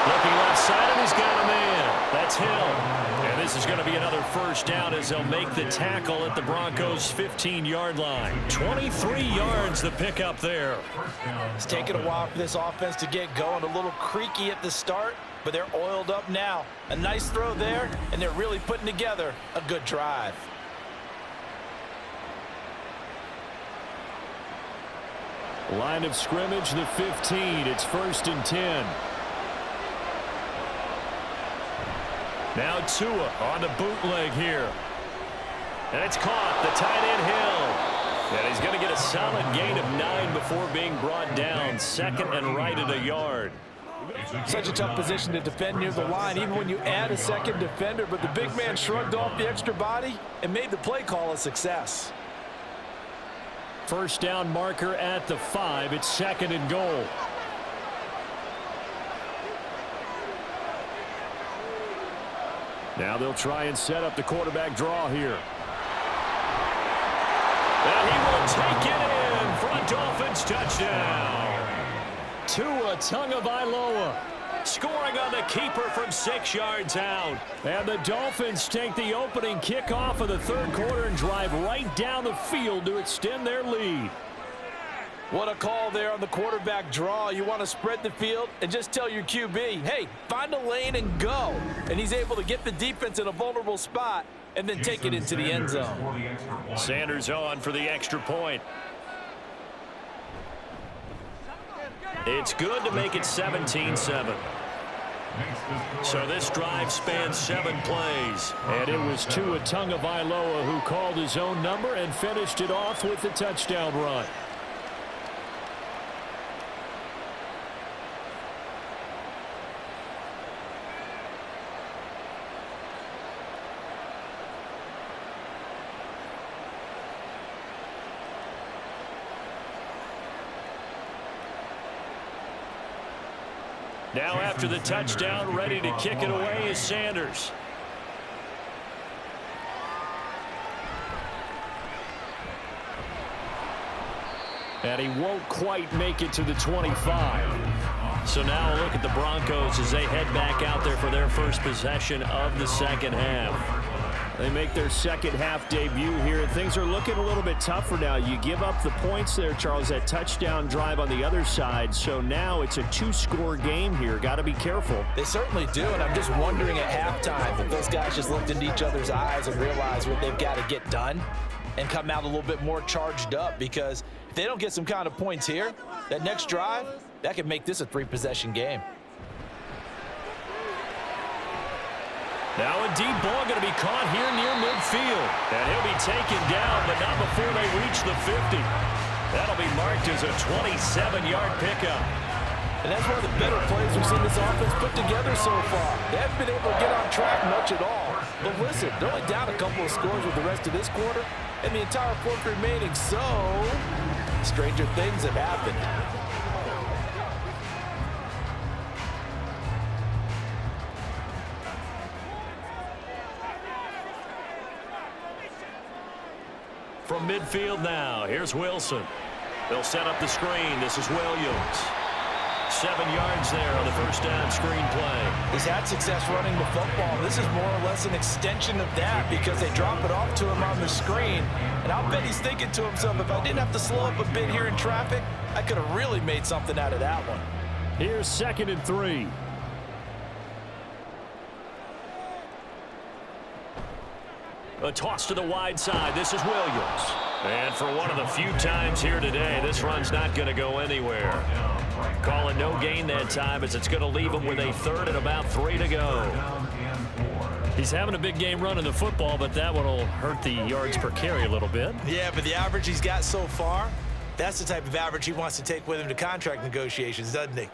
Speaker 5: Looking left side, and he's got a man. That's Hill. And this is going to be another first down as they'll make the tackle at the Broncos' 15-yard line. 23 yards the pickup there.
Speaker 4: It's taken a while for this offense to get going. A little creaky at the start, but they're oiled up now. A nice throw there, and they're really putting together a good drive.
Speaker 3: Line of scrimmage, the 15. It's 1st and 10. Now Tua on the bootleg here. And it's caught. The tight end Hill. And he's going to get a solid gain of 9 before being brought down. 2nd and right at a yard.
Speaker 4: Such a tough position to defend near the line, even when you add a second defender. But the big man shrugged off the extra body and made the play call a success.
Speaker 3: First down marker at the 5. It's 2nd and goal. Now they'll try and set up the quarterback draw here. And he will take it in for a Dolphins touchdown. Tua Tagovailoa scoring on the keeper from 6 yards out. And the Dolphins take the opening kickoff of the 3rd quarter and drive right down the field to extend their lead.
Speaker 4: What a call there on the quarterback draw. You want to spread the field and just tell your QB, hey, find a lane and go. And he's able to get the defense in a vulnerable spot and then take it into the end zone.
Speaker 3: Sanders on for the extra point.
Speaker 5: It's good to make it 17-7. So this drive spans 7 plays.
Speaker 3: And it was Tua Tagovailoa who called his own number and finished it off with the touchdown run. Now after the touchdown, ready to kick it away is Sanders. And he won't quite make it to the 25. So now a look at the Broncos as they head back out there for their first possession of the 2nd half. They make their 2nd half debut here. Things are looking a little bit tougher now. You give up the points there, Charles, that touchdown drive on the other side. So now it's a 2-score game here. Got to be careful.
Speaker 4: They certainly do, and I'm just wondering at halftime if those guys just looked into each other's eyes and realized what they've got to get done and come out a little bit more charged up, because if they don't get some kind of points here, that next drive, that could make this a 3-possession game.
Speaker 5: Now a deep ball going to be caught here near midfield. And he'll be taken down, but not before they reach the 50. That'll be marked as a 27-yard pickup.
Speaker 4: And that's one of the better plays we've seen this offense put together so far. They haven't been able to get on track much at all. But listen, they're only down a couple of scores with the rest of this quarter and the entire 4th remaining. So, stranger things have happened.
Speaker 5: From midfield now, here's Wilson. They'll set up the screen. This is Williams. 7 yards there on the first down screen play.
Speaker 4: He's had success running the football. This is more or less an extension of that because they drop it off to him on the screen. And I'll bet he's thinking to himself, if I didn't have to slow up a bit here in traffic, I could have really made something out of that one.
Speaker 3: Here's 2nd and 3.
Speaker 5: A toss to the wide side. This is Williams. And for one of the few times here today, this run's not going to go anywhere. Calling no gain that time as it's going to leave him with a 3rd and about 3 to go. He's having a big game running the football, but that one will hurt the yards per carry a little bit.
Speaker 4: Yeah, but the average he's got so far, that's the type of average he wants to take with him to contract negotiations, doesn't he?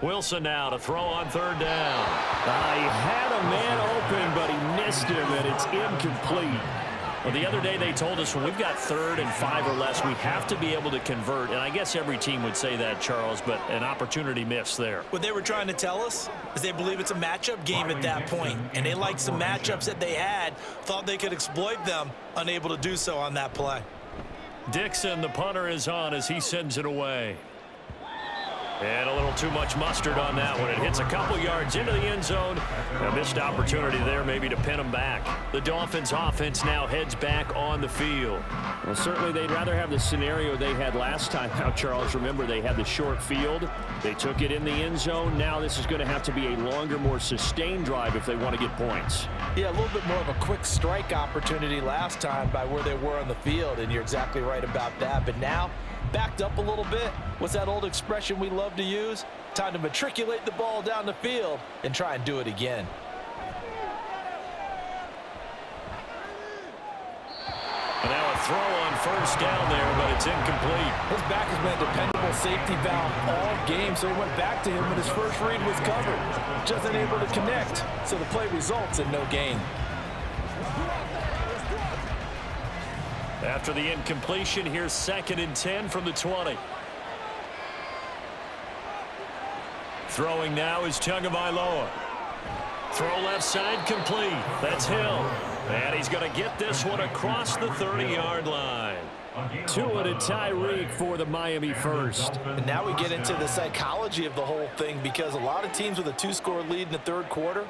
Speaker 5: Wilson now to throw on 3rd down.
Speaker 3: He had a man open, but he missed him, and it's incomplete.
Speaker 5: Well, the other day they told us when we've got 3rd and 5 or less, we have to be able to convert. And I guess every team would say that, Charles, but an opportunity missed there.
Speaker 4: What they were trying to tell us is they believe it's a matchup game at that point, and they liked some matchups that they had, thought they could exploit them, unable to do so on that play.
Speaker 5: Dixon, the punter, is on as he sends it away. And a little too much mustard on that one. It hits a couple yards into the end zone. A missed opportunity there maybe to pin them back. The Dolphins offense now heads back on the field.
Speaker 3: Well, certainly they'd rather have the scenario they had last time. Now, Charles, remember they had the short field. They took it in the end zone. Now this is going to have to be a longer, more sustained drive if they want to get points.
Speaker 4: Yeah, a little bit more of a quick strike opportunity last time by where they were on the field, and you're exactly right about that. But now backed up a little bit. What's that old expression we love to use? Time to matriculate the ball down the field and try and do it again.
Speaker 5: And now a throw on first down there, but it's incomplete.
Speaker 4: His back has been a dependable safety valve all game, so he went back to him when his first read was covered. Just unable to connect, so the play results in no gain.
Speaker 5: After the incompletion, here's 2nd and 10 from the 20. Throwing now is Tagovailoa. Throw left side complete. That's Hill. And he's going to get this one across the 30-yard line.
Speaker 3: Tua to Tyreek for the Miami first.
Speaker 4: And now we get into the psychology of the whole thing, because a lot of teams with a 2-score lead in the third quarter,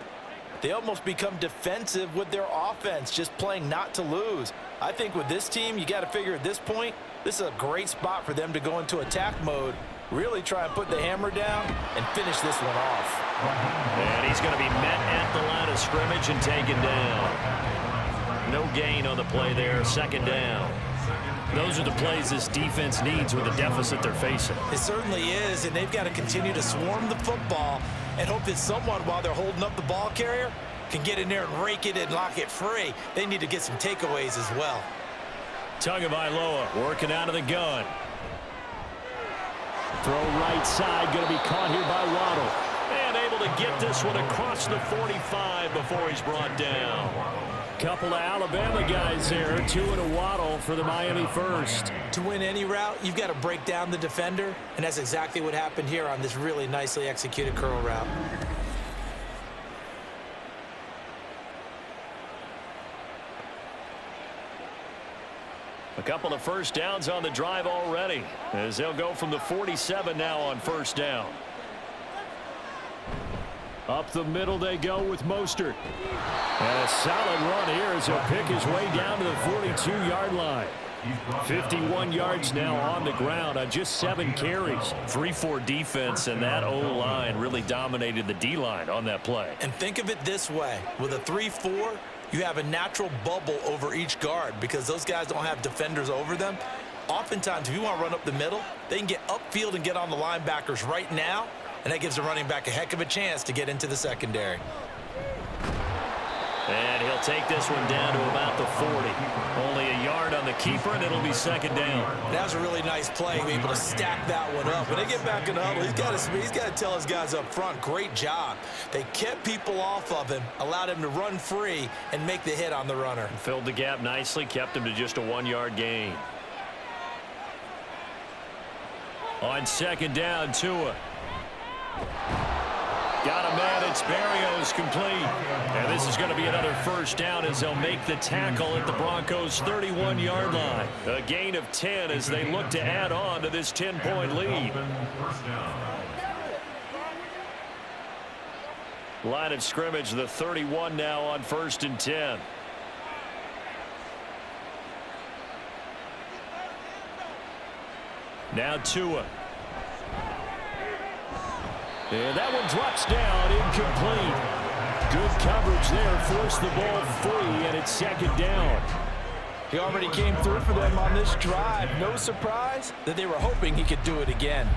Speaker 4: they almost become defensive with their offense, just playing not to lose. I think with this team, you got to figure at this point, this is a great spot for them to go into attack mode, really try and put the hammer down and finish this one off.
Speaker 5: And he's going to be met at the line of scrimmage and taken down. No gain on the play there, 2nd down. Those are the plays this defense needs with the deficit they're facing.
Speaker 4: It certainly is, and they've got to continue to swarm the football and hope that someone, while they're holding up the ball carrier, can get in there and rake it and lock it free. They need to get some takeaways as well.
Speaker 5: Tagovailoa working out of the gun.
Speaker 3: Throw right side, going to be caught here by Waddle.
Speaker 5: And able to get this one across the 45 before he's brought down.
Speaker 3: Couple of Alabama guys there. Tua and Waddle for the Miami first.
Speaker 4: To win any route, you've got to break down the defender, and that's exactly what happened here on this really nicely executed curl route.
Speaker 5: A couple of first downs on the drive already, as they'll go from the 47 now on first down.
Speaker 3: Up the middle they go with Mostert. And a solid run here as he'll pick his way down to the 42-yard line. 51 yards now on the ground on just 7 carries. 3-4 defense, and that O-line really dominated the D-line on that play.
Speaker 4: And think of it this way. With a 3-4, you have a natural bubble over each guard because those guys don't have defenders over them. Oftentimes, if you want to run up the middle, they can get upfield and get on the linebackers right now, and that gives the running back a heck of a chance to get into the secondary.
Speaker 5: And he'll take this one down to about the 40. Only a yard on the keeper, and it'll be 2nd down.
Speaker 4: That was a really nice play, being able to stack that one up. When they get back in the huddle, he's got to tell his guys up front, great job. They kept people off of him, allowed him to run free, and make the hit on the runner.
Speaker 5: Filled the gap nicely, kept him to just a 1-yard gain. On 2nd down, Tua. Got a man, it's Berrios complete. And this is going to be another first down as they'll make the tackle at the Broncos' 31-yard line. A gain of 10 as they look to add on to this 10-point lead. Line of scrimmage, the 31 now on 1st and 10. Now Tua. And that one drops down, incomplete. Good coverage there, forced the ball free, and it's 2nd down.
Speaker 4: He already came through for them on this drive. No surprise that they were hoping he could do it again.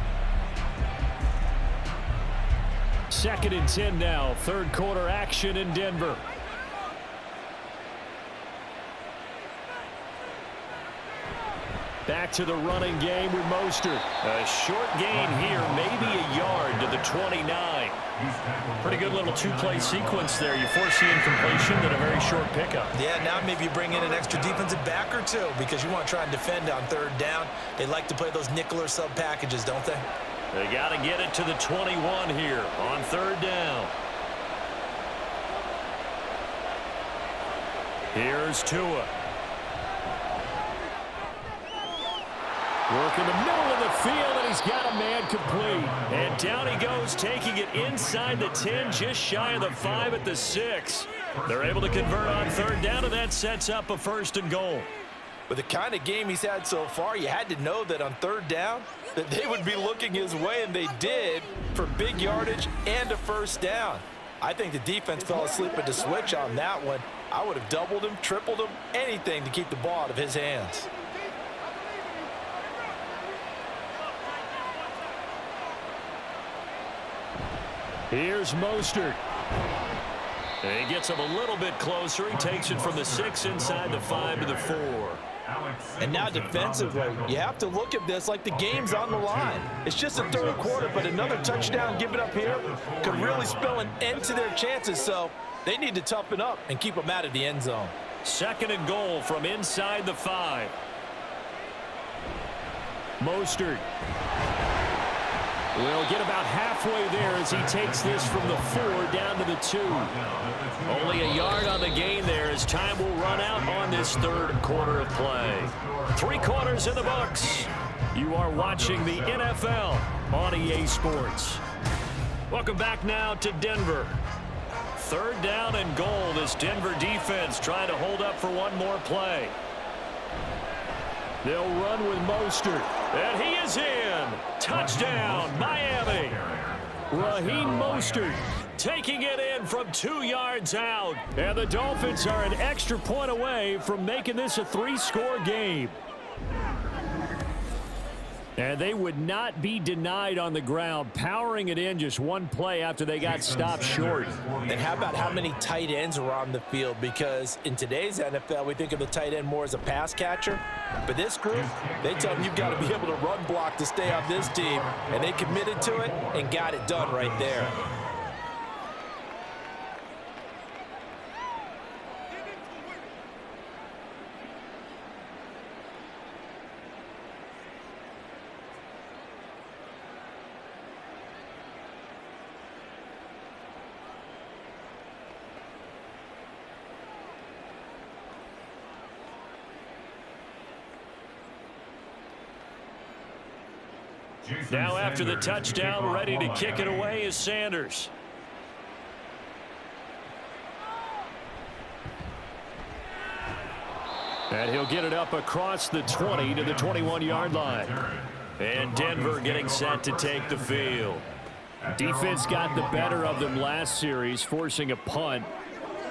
Speaker 3: 2nd and 10 now, 3rd quarter action in Denver. Back to the running game with Mostert.
Speaker 5: A short gain here, maybe a yard to the 29. Pretty good little 2-play sequence there. You force the incompletion, then a very short pickup.
Speaker 4: Yeah, now maybe you bring in an extra defensive back or two because you want to try and defend on 3rd down. They like to play those nickel or sub packages, don't they?
Speaker 5: They got to get it to the 21 here on 3rd down. Here's Tua.
Speaker 3: Work in the middle of the field, and he's got a man complete.
Speaker 5: And down he goes, taking it inside the 10, just shy of the 5 at the 6. They're able to convert on 3rd down, and that sets up a 1st and goal.
Speaker 4: With the kind of game he's had so far, you had to know that on 3rd down that they would be looking his way, and they did, for big yardage and a 1st down. I think the defense fell asleep at the switch on that one. I would have doubled him, tripled him, anything to keep the ball out of his hands.
Speaker 3: Here's Mostert. And he gets him a little bit closer. He takes it from the 6 inside the 5 to the 4.
Speaker 4: And now defensively, you have to look at this like the game's on the line. It's just a third quarter, but another touchdown given up here could really spell an end to their chances. So they need to toughen up and keep them out of the end zone.
Speaker 3: 2nd and goal from inside the 5. Mostert will get about halfway there as he takes this from the 4 down to the 2. Only a yard on the gain there as time will run out on this third quarter of play. 3 quarters in the books. You are watching the NFL on EA Sports. Welcome back now to Denver. 3rd down and goal. This Denver defense trying to hold up for one more play. They'll run with Mostert. And he is in. Touchdown, Miami. Raheem Mostert taking it in from 2 yards out. And the Dolphins are an extra point away from making this a 3-score game. And they would not be denied on the ground, powering it in just one play after they got stopped short.
Speaker 4: And how about how many tight ends are on the field? Because in today's NFL, we think of the tight end more as a pass catcher. But this group, they tell them you've got to be able to run block to stay on this team. And they committed to it and got it done right there.
Speaker 3: Now after the touchdown, ready to kick it away is Sanders. And he'll get it up across the 20 to the 21-yard line. And Denver getting set to take the field. Defense got the better of them last series, forcing a punt.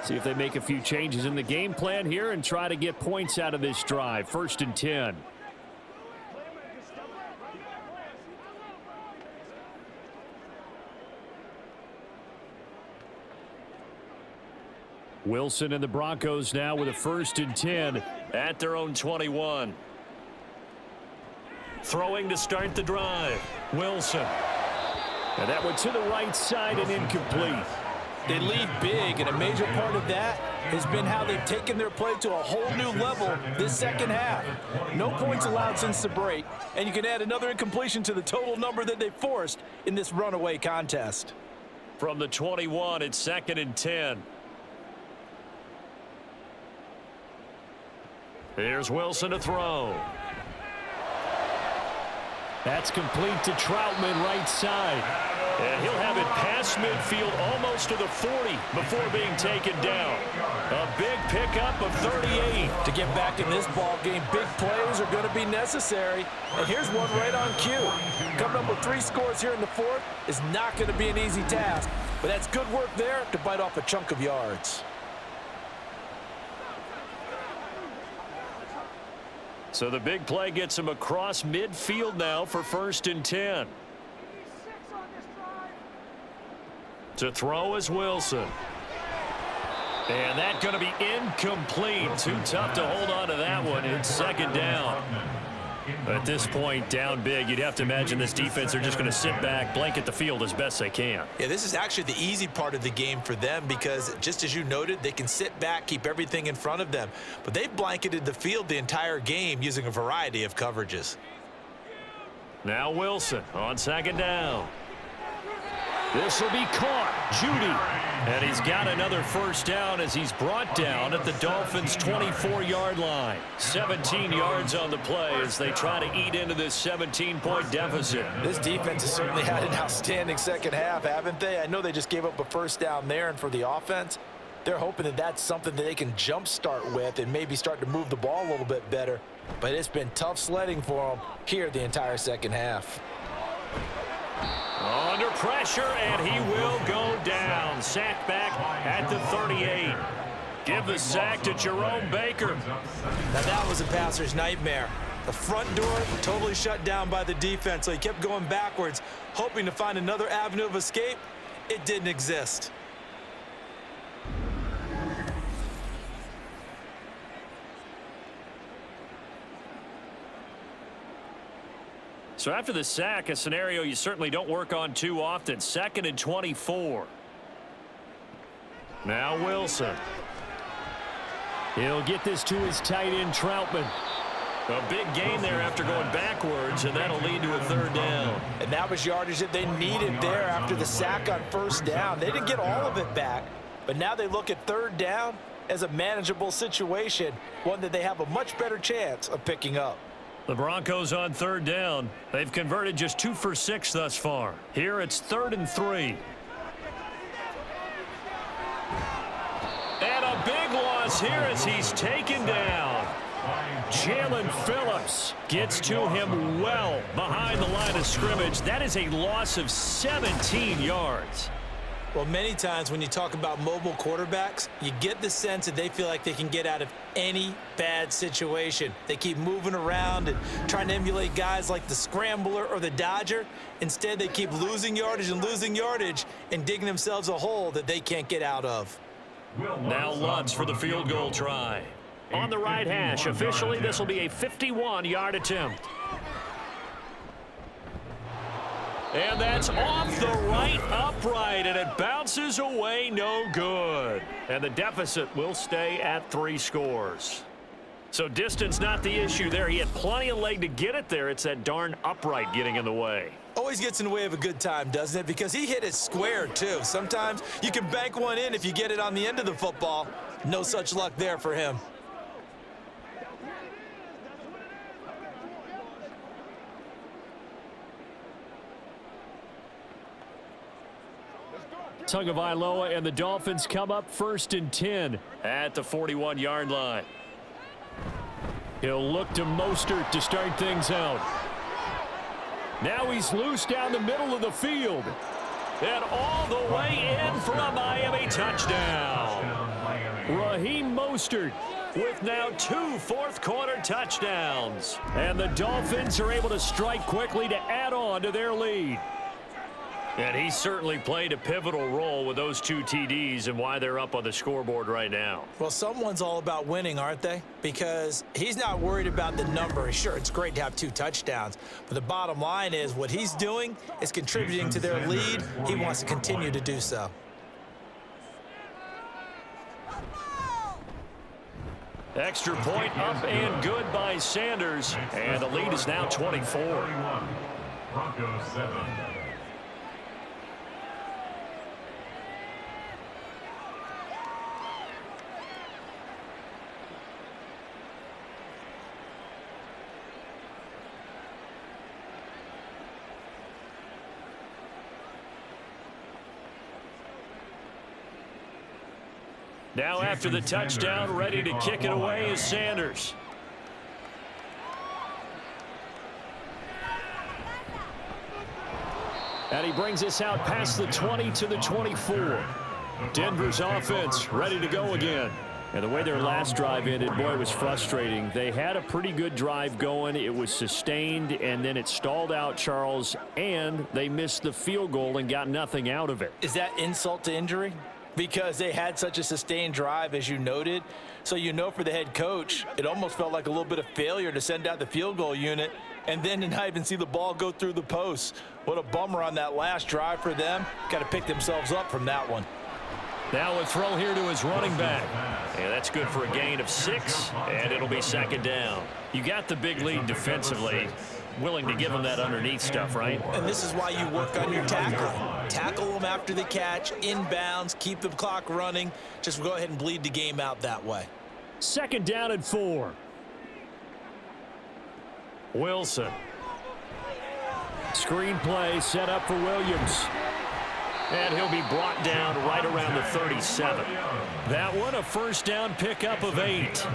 Speaker 3: See if they make a few changes in the game plan here and try to get points out of this drive. 1st and 10. Wilson and the Broncos now with a 1st and 10 at their own 21. Throwing to start the drive. Wilson. And that one to the right side and incomplete.
Speaker 4: They lead big, and a major part of that has been how they've taken their play to a whole new level this second half. No points allowed since the break, and you can add another incompletion to the total number that they forced in this runaway contest.
Speaker 3: From the 21, it's 2nd and 10. Here's Wilson to throw. That's complete to Troutman, right side. And he'll have it past midfield almost to the 40 before being taken down. A big pickup of 38.
Speaker 4: To get back in this ball game, big plays are going to be necessary. And here's one right on cue. Coming up with 3 scores here in the 4th is not going to be an easy task. But that's good work there to bite off a chunk of yards.
Speaker 3: So the big play gets him across midfield now for 1st and 10. To throw is Wilson. And that's going to be incomplete. Too tough to hold on to that one. It's 2nd down. At this point, down big, you'd have to imagine this defense are just going to sit back, blanket the field as best they can.
Speaker 4: Yeah, this is actually the easy part of the game for them because, just as you noted, they can sit back, keep everything in front of them. But they've blanketed the field the entire game using a variety of coverages.
Speaker 3: Now Wilson on 2nd down. This will be caught. Judy. And he's got another 1st down as he's brought down at the Dolphins' 24-yard line. 17 yards on the play as they try to eat into this 17-point deficit.
Speaker 4: This defense has certainly had an outstanding second half, haven't they? I know they just gave up a 1st down there, and for the offense, they're hoping that that's something that they can jumpstart with and maybe start to move the ball a little bit better. But it's been tough sledding for them here the entire second half.
Speaker 3: Under pressure, and he will go down. Sacked back at the 38. Give the sack to Jerome Baker.
Speaker 4: Now that was a passer's nightmare. The front door totally shut down by the defense, so he kept going backwards, hoping to find another avenue of escape, it didn't exist.
Speaker 5: So after the sack, a scenario you certainly don't work on too often. 2nd and 24. Now Wilson. He'll get this to his tight end, Troutman. A big gain there after going backwards, and that'll lead to a 3rd down.
Speaker 4: And that was yardage that they needed there after the sack on 1st down. They didn't get all of it back, but now they look at 3rd down as a manageable situation, one that they have a much better chance of picking up.
Speaker 5: The Broncos on 3rd down. They've converted just 2 for 6 thus far. Here it's 3rd and 3. And a big loss here as he's taken down. Jalen Phillips gets to him well behind the line of scrimmage. That is a loss of 17 yards.
Speaker 4: Well, many times when you talk about mobile quarterbacks, you get the sense that they feel like they can get out of any bad situation. They keep moving around and trying to emulate guys like the Scrambler or the Dodger. Instead, they keep losing yardage and digging themselves a hole that they can't get out of.
Speaker 5: Now Lutz for the field goal try. On the right hash, officially this will be a 51-yard attempt. And that's off the right upright, and it bounces away, no good. And the deficit will stay at 3 scores. So distance not the issue there. He had plenty of leg to get it there. It's that darn upright getting in the way.
Speaker 4: Always gets in the way of a good time, doesn't it? Because he hit it square, too. Sometimes you can bank one in if you get it on the end of the football. No such luck there for him.
Speaker 3: Tagovailoa and the Dolphins come up 1st and 10
Speaker 5: at the 41-yard line.
Speaker 3: He'll look to Mostert to start things out. Now he's loose down the middle of the field. And all the way in for a Miami touchdown. Raheem Mostert with now 2 fourth-quarter touchdowns. And the Dolphins are able to strike quickly to add on to their lead.
Speaker 5: And he certainly played a pivotal role with those 2 TDs and why they're up on the scoreboard right now.
Speaker 4: Well, someone's all about winning, aren't they? Because he's not worried about the number. Sure, it's great to have 2 touchdowns, but the bottom line is what he's doing is contributing to their lead. He wants to continue to do so.
Speaker 5: Extra point up and good by Sanders, and the lead is now 24.
Speaker 6: Broncos 7.
Speaker 5: Now after the touchdown, ready to kick it away is Sanders.
Speaker 3: And he brings us out past the 20 to the 24. Denver's offense ready to go again. And the way their last drive ended, boy, it was frustrating. They had a pretty good drive going. It was sustained, and then it stalled out, Charles, and they missed the field goal and got nothing out of it.
Speaker 4: Is that insult to injury? Because they had such a sustained drive, as you noted. So you know for the head coach, it almost felt like a little bit of failure to send out the field goal unit and then to not even see the ball go through the posts. What a bummer on that last drive for them. Got to pick themselves up from that one.
Speaker 5: Now a throw here to his running back. And that's good for a gain of 6, and it'll be 2nd down. You got the big lead defensively. Willing to give them that underneath stuff, right?
Speaker 4: And this is why you work on your tackling. Tackle them after the catch, inbounds, keep the clock running. Just go ahead and bleed the game out that way.
Speaker 3: 2nd down and 4.
Speaker 5: Wilson.
Speaker 3: Screen play set up for Williams.
Speaker 5: And he'll be brought down right around the 37.
Speaker 3: That one a 1st down pickup of 8.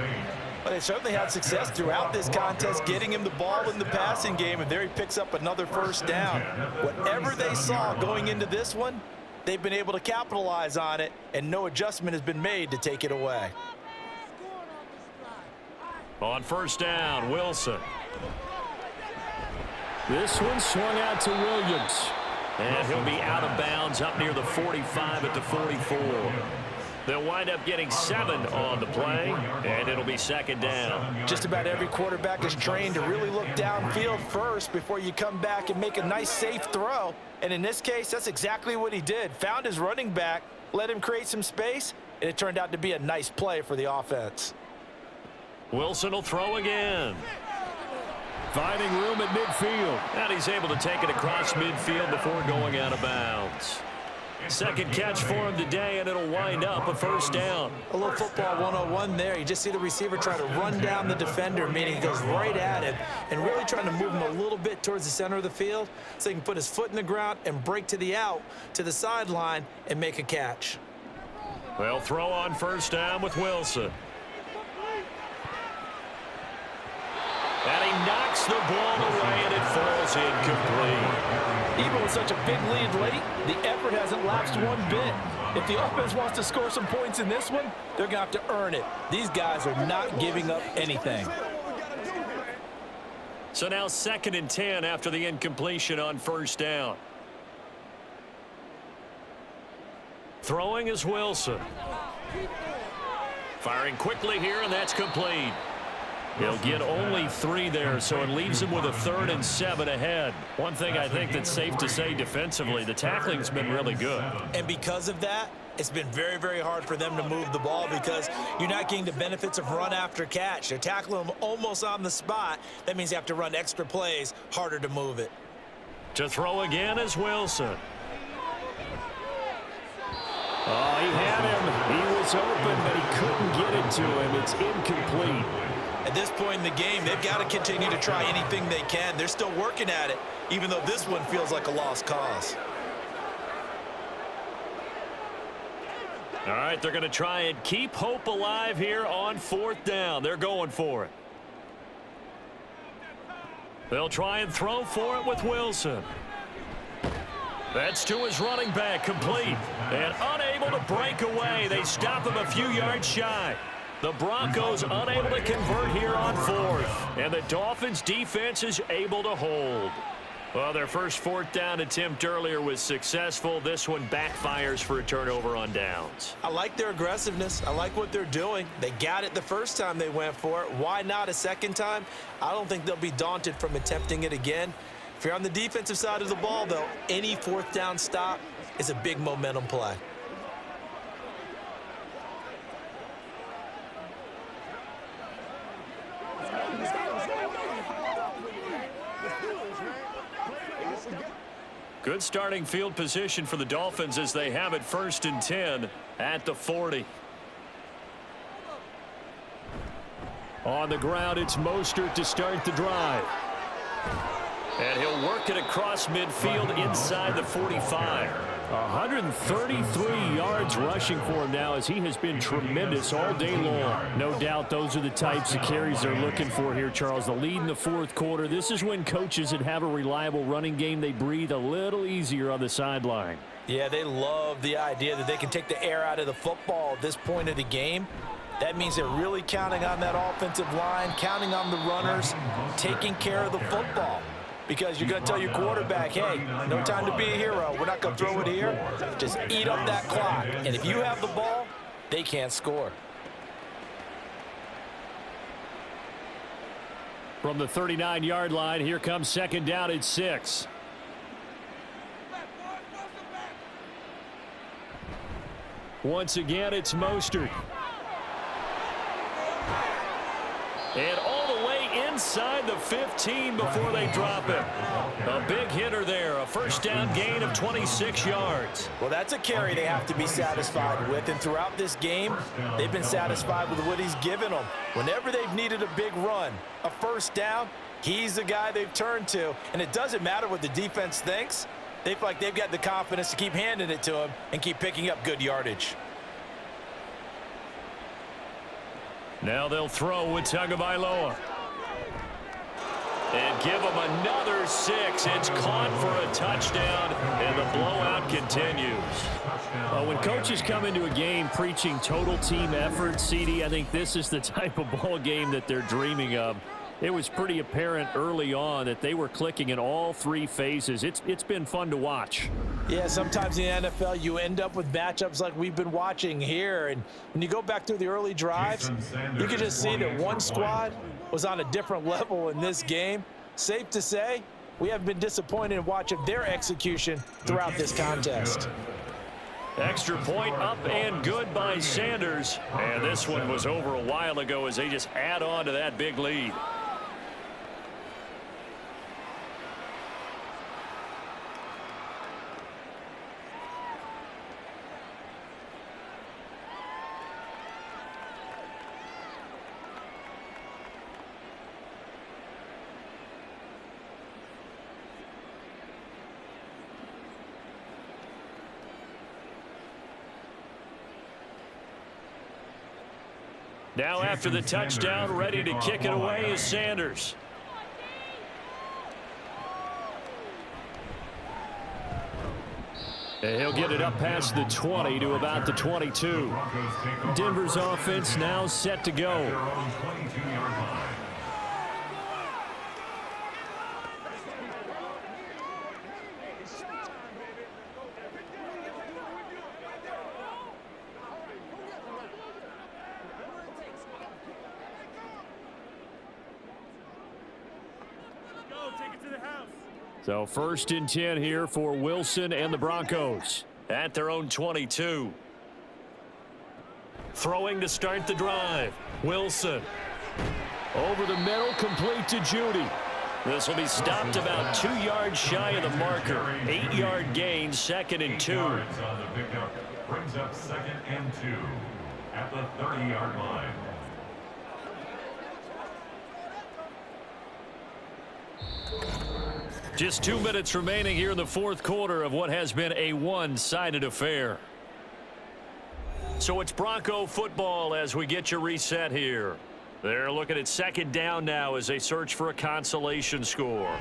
Speaker 4: But they certainly had success throughout this contest, getting him the ball in the passing game, and there he picks up another 1st down. Whatever they saw going into this one, they've been able to capitalize on it, and no adjustment has been made to take it away.
Speaker 5: On 1st down, Wilson.
Speaker 3: This one swung out to Williams.
Speaker 5: And he'll be out of bounds up near the 45 at the 44. They'll wind up getting 7 on the play, and it'll be second down.
Speaker 4: Just about every quarterback is trained to really look downfield first before you come back and make a nice, safe throw. And in this case, that's exactly what he did. Found his running back, let him create some space, and it turned out to be a nice play for the offense.
Speaker 5: Wilson will throw again.
Speaker 3: Finding room at midfield.
Speaker 5: And he's able to take it across midfield before going out of bounds. Second catch for him today, and it'll wind up a first down.
Speaker 4: A little football 101 there. You just see the receiver try to run down the defender, meaning he goes right at him and really trying to move him a little bit towards the center of the field so he can put his foot in the ground and break to the out, to the sideline, and make a catch.
Speaker 5: They'll throw on first down with Wilson. And he knocks the ball away, and it falls incomplete.
Speaker 4: Even with such a big lead late, the effort hasn't lapsed one bit. If the offense wants to score some points in this one, they're going to have to earn it. These guys are not giving up anything.
Speaker 5: So now 2nd and 10 after the incompletion on first down. Throwing is Wilson. Firing quickly here, and that's complete. He'll get only 3 there, so it leaves him with a 3rd and 7 ahead. One thing I think that's safe to say defensively, the tackling's been really good.
Speaker 4: And because of that, it's been very, very hard for them to move the ball because you're not getting the benefits of run after catch. They're tackling them almost on the spot. That means you have to run extra plays, harder to move it.
Speaker 5: To throw again is Wilson.
Speaker 3: Oh, he had him. He was open, but he couldn't get it to him. It's incomplete.
Speaker 4: At this point in the game, they've got to continue to try anything they can. They're still working at it, even though this one feels like a lost cause.
Speaker 5: All right, they're going to try and keep hope alive here on 4th down. They're going for it. They'll try and throw for it with Wilson. That's to his running back, complete. And unable to break away. They stop him a few yards shy. The Broncos unable to convert here on 4th. And the Dolphins defense is able to hold. Well, their first 4th down attempt earlier was successful. This one backfires for a turnover on downs.
Speaker 4: I like their aggressiveness. I like what they're doing. They got it the first time they went for it. Why not a second time? I don't think they'll be daunted from attempting it again. If you're on the defensive side of the ball, though, any 4th down stop is a big momentum play.
Speaker 5: Good starting field position for the Dolphins as they have it 1st and 10 at the 40.
Speaker 3: On the ground, it's Mostert to start the drive.
Speaker 5: And he'll work it across midfield inside the 45.
Speaker 3: 133 yards rushing for him now as he has been tremendous all day long. No doubt those are the types of carries they're looking for here, Charles. The lead in the 4th quarter. This is when coaches that have a reliable running game, they breathe a little easier on the sideline.
Speaker 4: Yeah, they love the idea that they can take the air out of the football at this point of the game. That means they're really counting on that offensive line, counting on the runners, taking care of the football. Because you're going to tell your quarterback, hey, no time to be a hero. We're not going to throw it here. Just eat up that clock. And if you have the ball, they can't score.
Speaker 3: From the 39-yard line, here comes 2nd down at 6. Once again, it's Mostert.
Speaker 5: And all the way inside the 15 before they drop him. A big hitter there, a first down gain of 26 yards.
Speaker 4: Well, that's a carry they have to be satisfied with. And throughout this game, they've been satisfied with what he's given them. Whenever they've needed a big run, a first down, he's the guy they've turned to. And it doesn't matter what the defense thinks. They feel like they've got the confidence to keep handing it to him and keep picking up good yardage.
Speaker 5: Now they'll throw with Tagovailoa. And give him another 6. It's caught for a touchdown, and the blowout continues.
Speaker 3: When coaches come into a game preaching total team effort, CD, I think this is the type of ball game that they're dreaming of. it was pretty apparent early on that they were clicking in all three phases. It's been fun to watch.
Speaker 4: Yeah, sometimes in the NFL you end up with matchups like we've been watching here, and when you go back through the early drives, you can just see that one squad was on a different level in this game. Safe to say, we haven't been disappointed in watching their execution throughout this contest.
Speaker 5: Extra point up and good by Sanders. And this one was over a while ago as they just add on to that big lead. Now after the touchdown, ready to kick it away is Sanders.
Speaker 3: And he'll get it up past the 20 to about the 22. Denver's offense now set to go. So 1st and 10 here for Wilson and the Broncos.
Speaker 5: At their own 22. Throwing to start the drive. Wilson.
Speaker 3: Over the middle, complete to Judy.
Speaker 5: This will be stopped about 2 yards shy of the marker. 8-yard gain, 2nd and 2.
Speaker 6: On the pickup brings up 2nd and 2 at the 30-yard line.
Speaker 5: Just 2 minutes remaining here in the 4th quarter of what has been a one-sided affair. So it's Bronco football as we get you reset here. They're looking at 2nd down now as they search for a consolation score.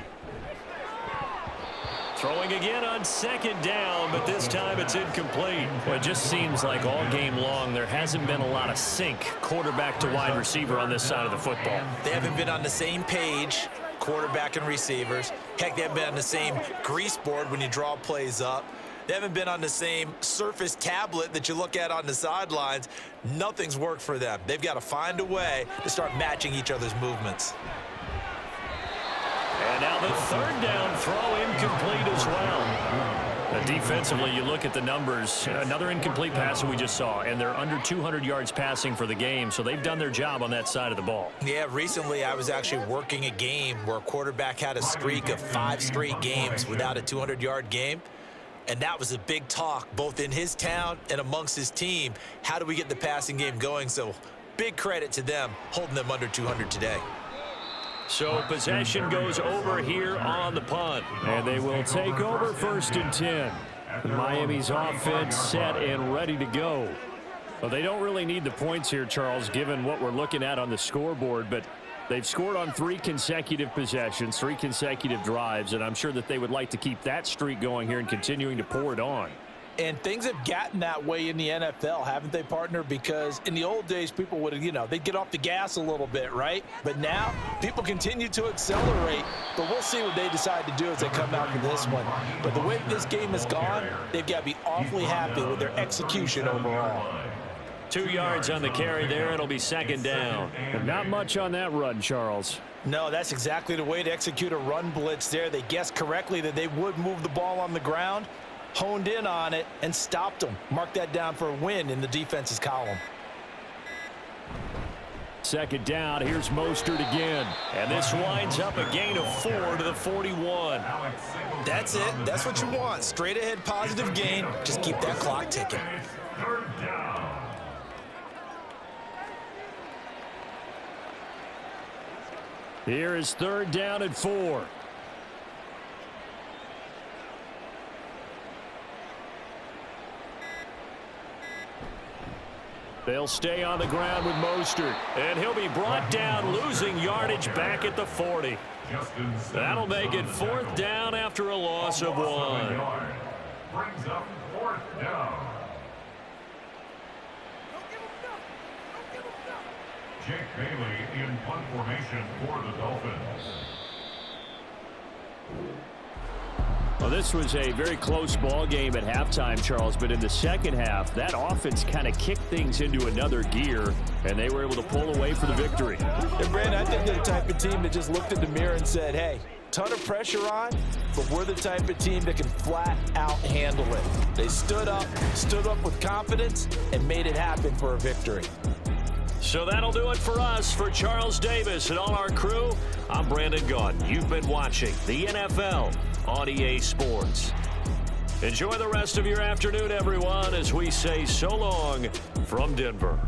Speaker 5: Throwing again on 2nd down, but this time it's incomplete.
Speaker 3: Well, it just seems like all game long there hasn't been a lot of sync quarterback to wide receiver on this side of the football.
Speaker 4: They haven't been on the same page, quarterback and receivers. Heck, they haven't been on the same grease board when you draw plays up. They haven't been on the same Surface tablet that you look at on the sidelines. Nothing's worked for them. They've got to find a way to start matching each other's movements.
Speaker 5: And now the 3rd down throw incomplete as well.
Speaker 3: Defensively, you look at the numbers. Another incomplete pass that we just saw, and they're under 200 yards passing for the game, so they've done their job on that side of the ball.
Speaker 4: Yeah, recently I was actually working a game where a quarterback had a streak of 5 straight games without a 200-yard game. And that was a big talk, both in his town and amongst his team. How do we get the passing game going? So big credit to them holding them under 200 today.
Speaker 5: So possession goes over here on the punt.
Speaker 3: And they will take over 1st and 10. Miami's offense set and ready to go. Well, they don't really need the points here, Charles, given what we're looking at on the scoreboard, but they've scored on 3 consecutive possessions, 3 consecutive drives, and I'm sure that they would like to keep that streak going here and continuing to pour it on.
Speaker 4: And things have gotten that way in the NFL, haven't they, partner? Because in the old days, people would, they'd get off the gas a little bit, right? But now, people continue to accelerate. But we'll see what they decide to do as they come out for this one. But the way this game has gone, they've got to be awfully happy with their execution overall.
Speaker 5: 2 yards on the carry there. It'll be 2nd down.
Speaker 3: And not much on that run, Charles.
Speaker 4: No, that's exactly the way to execute a run blitz there. They guessed correctly that they would move the ball on the ground, honed in on it, and stopped them. Mark that down for a win in the defense's column.
Speaker 3: 2nd down. Here's Mostert again.
Speaker 5: And this winds up a gain of 4 to the 41.
Speaker 4: That's it. That's what you want. Straight ahead positive gain. Just keep that clock ticking.
Speaker 6: 3rd down.
Speaker 3: Here is 3rd down and 4. They'll stay on the ground with Mostert.
Speaker 5: And he'll be brought down, losing yardage back at the 40. That'll make it 4th down after a loss of 1.
Speaker 6: Brings up 4th down. Jake Bailey in punt formation for the Dolphins.
Speaker 3: Well, this was a very close ball game at halftime, Charles, but in the second half, that offense kind of kicked things into another gear, and they were able to pull away for the victory.
Speaker 4: And Brandon, I think they're the type of team that just looked in the mirror and said, hey, ton of pressure on, but we're the type of team that can flat out handle it. They stood up with confidence, and made it happen for a victory.
Speaker 5: So that'll do it for us. For Charles Davis and all our crew, I'm Brandon Gaudin. You've been watching the NFL on EA Sports. Enjoy the rest of your afternoon, everyone, as we say so long from Denver.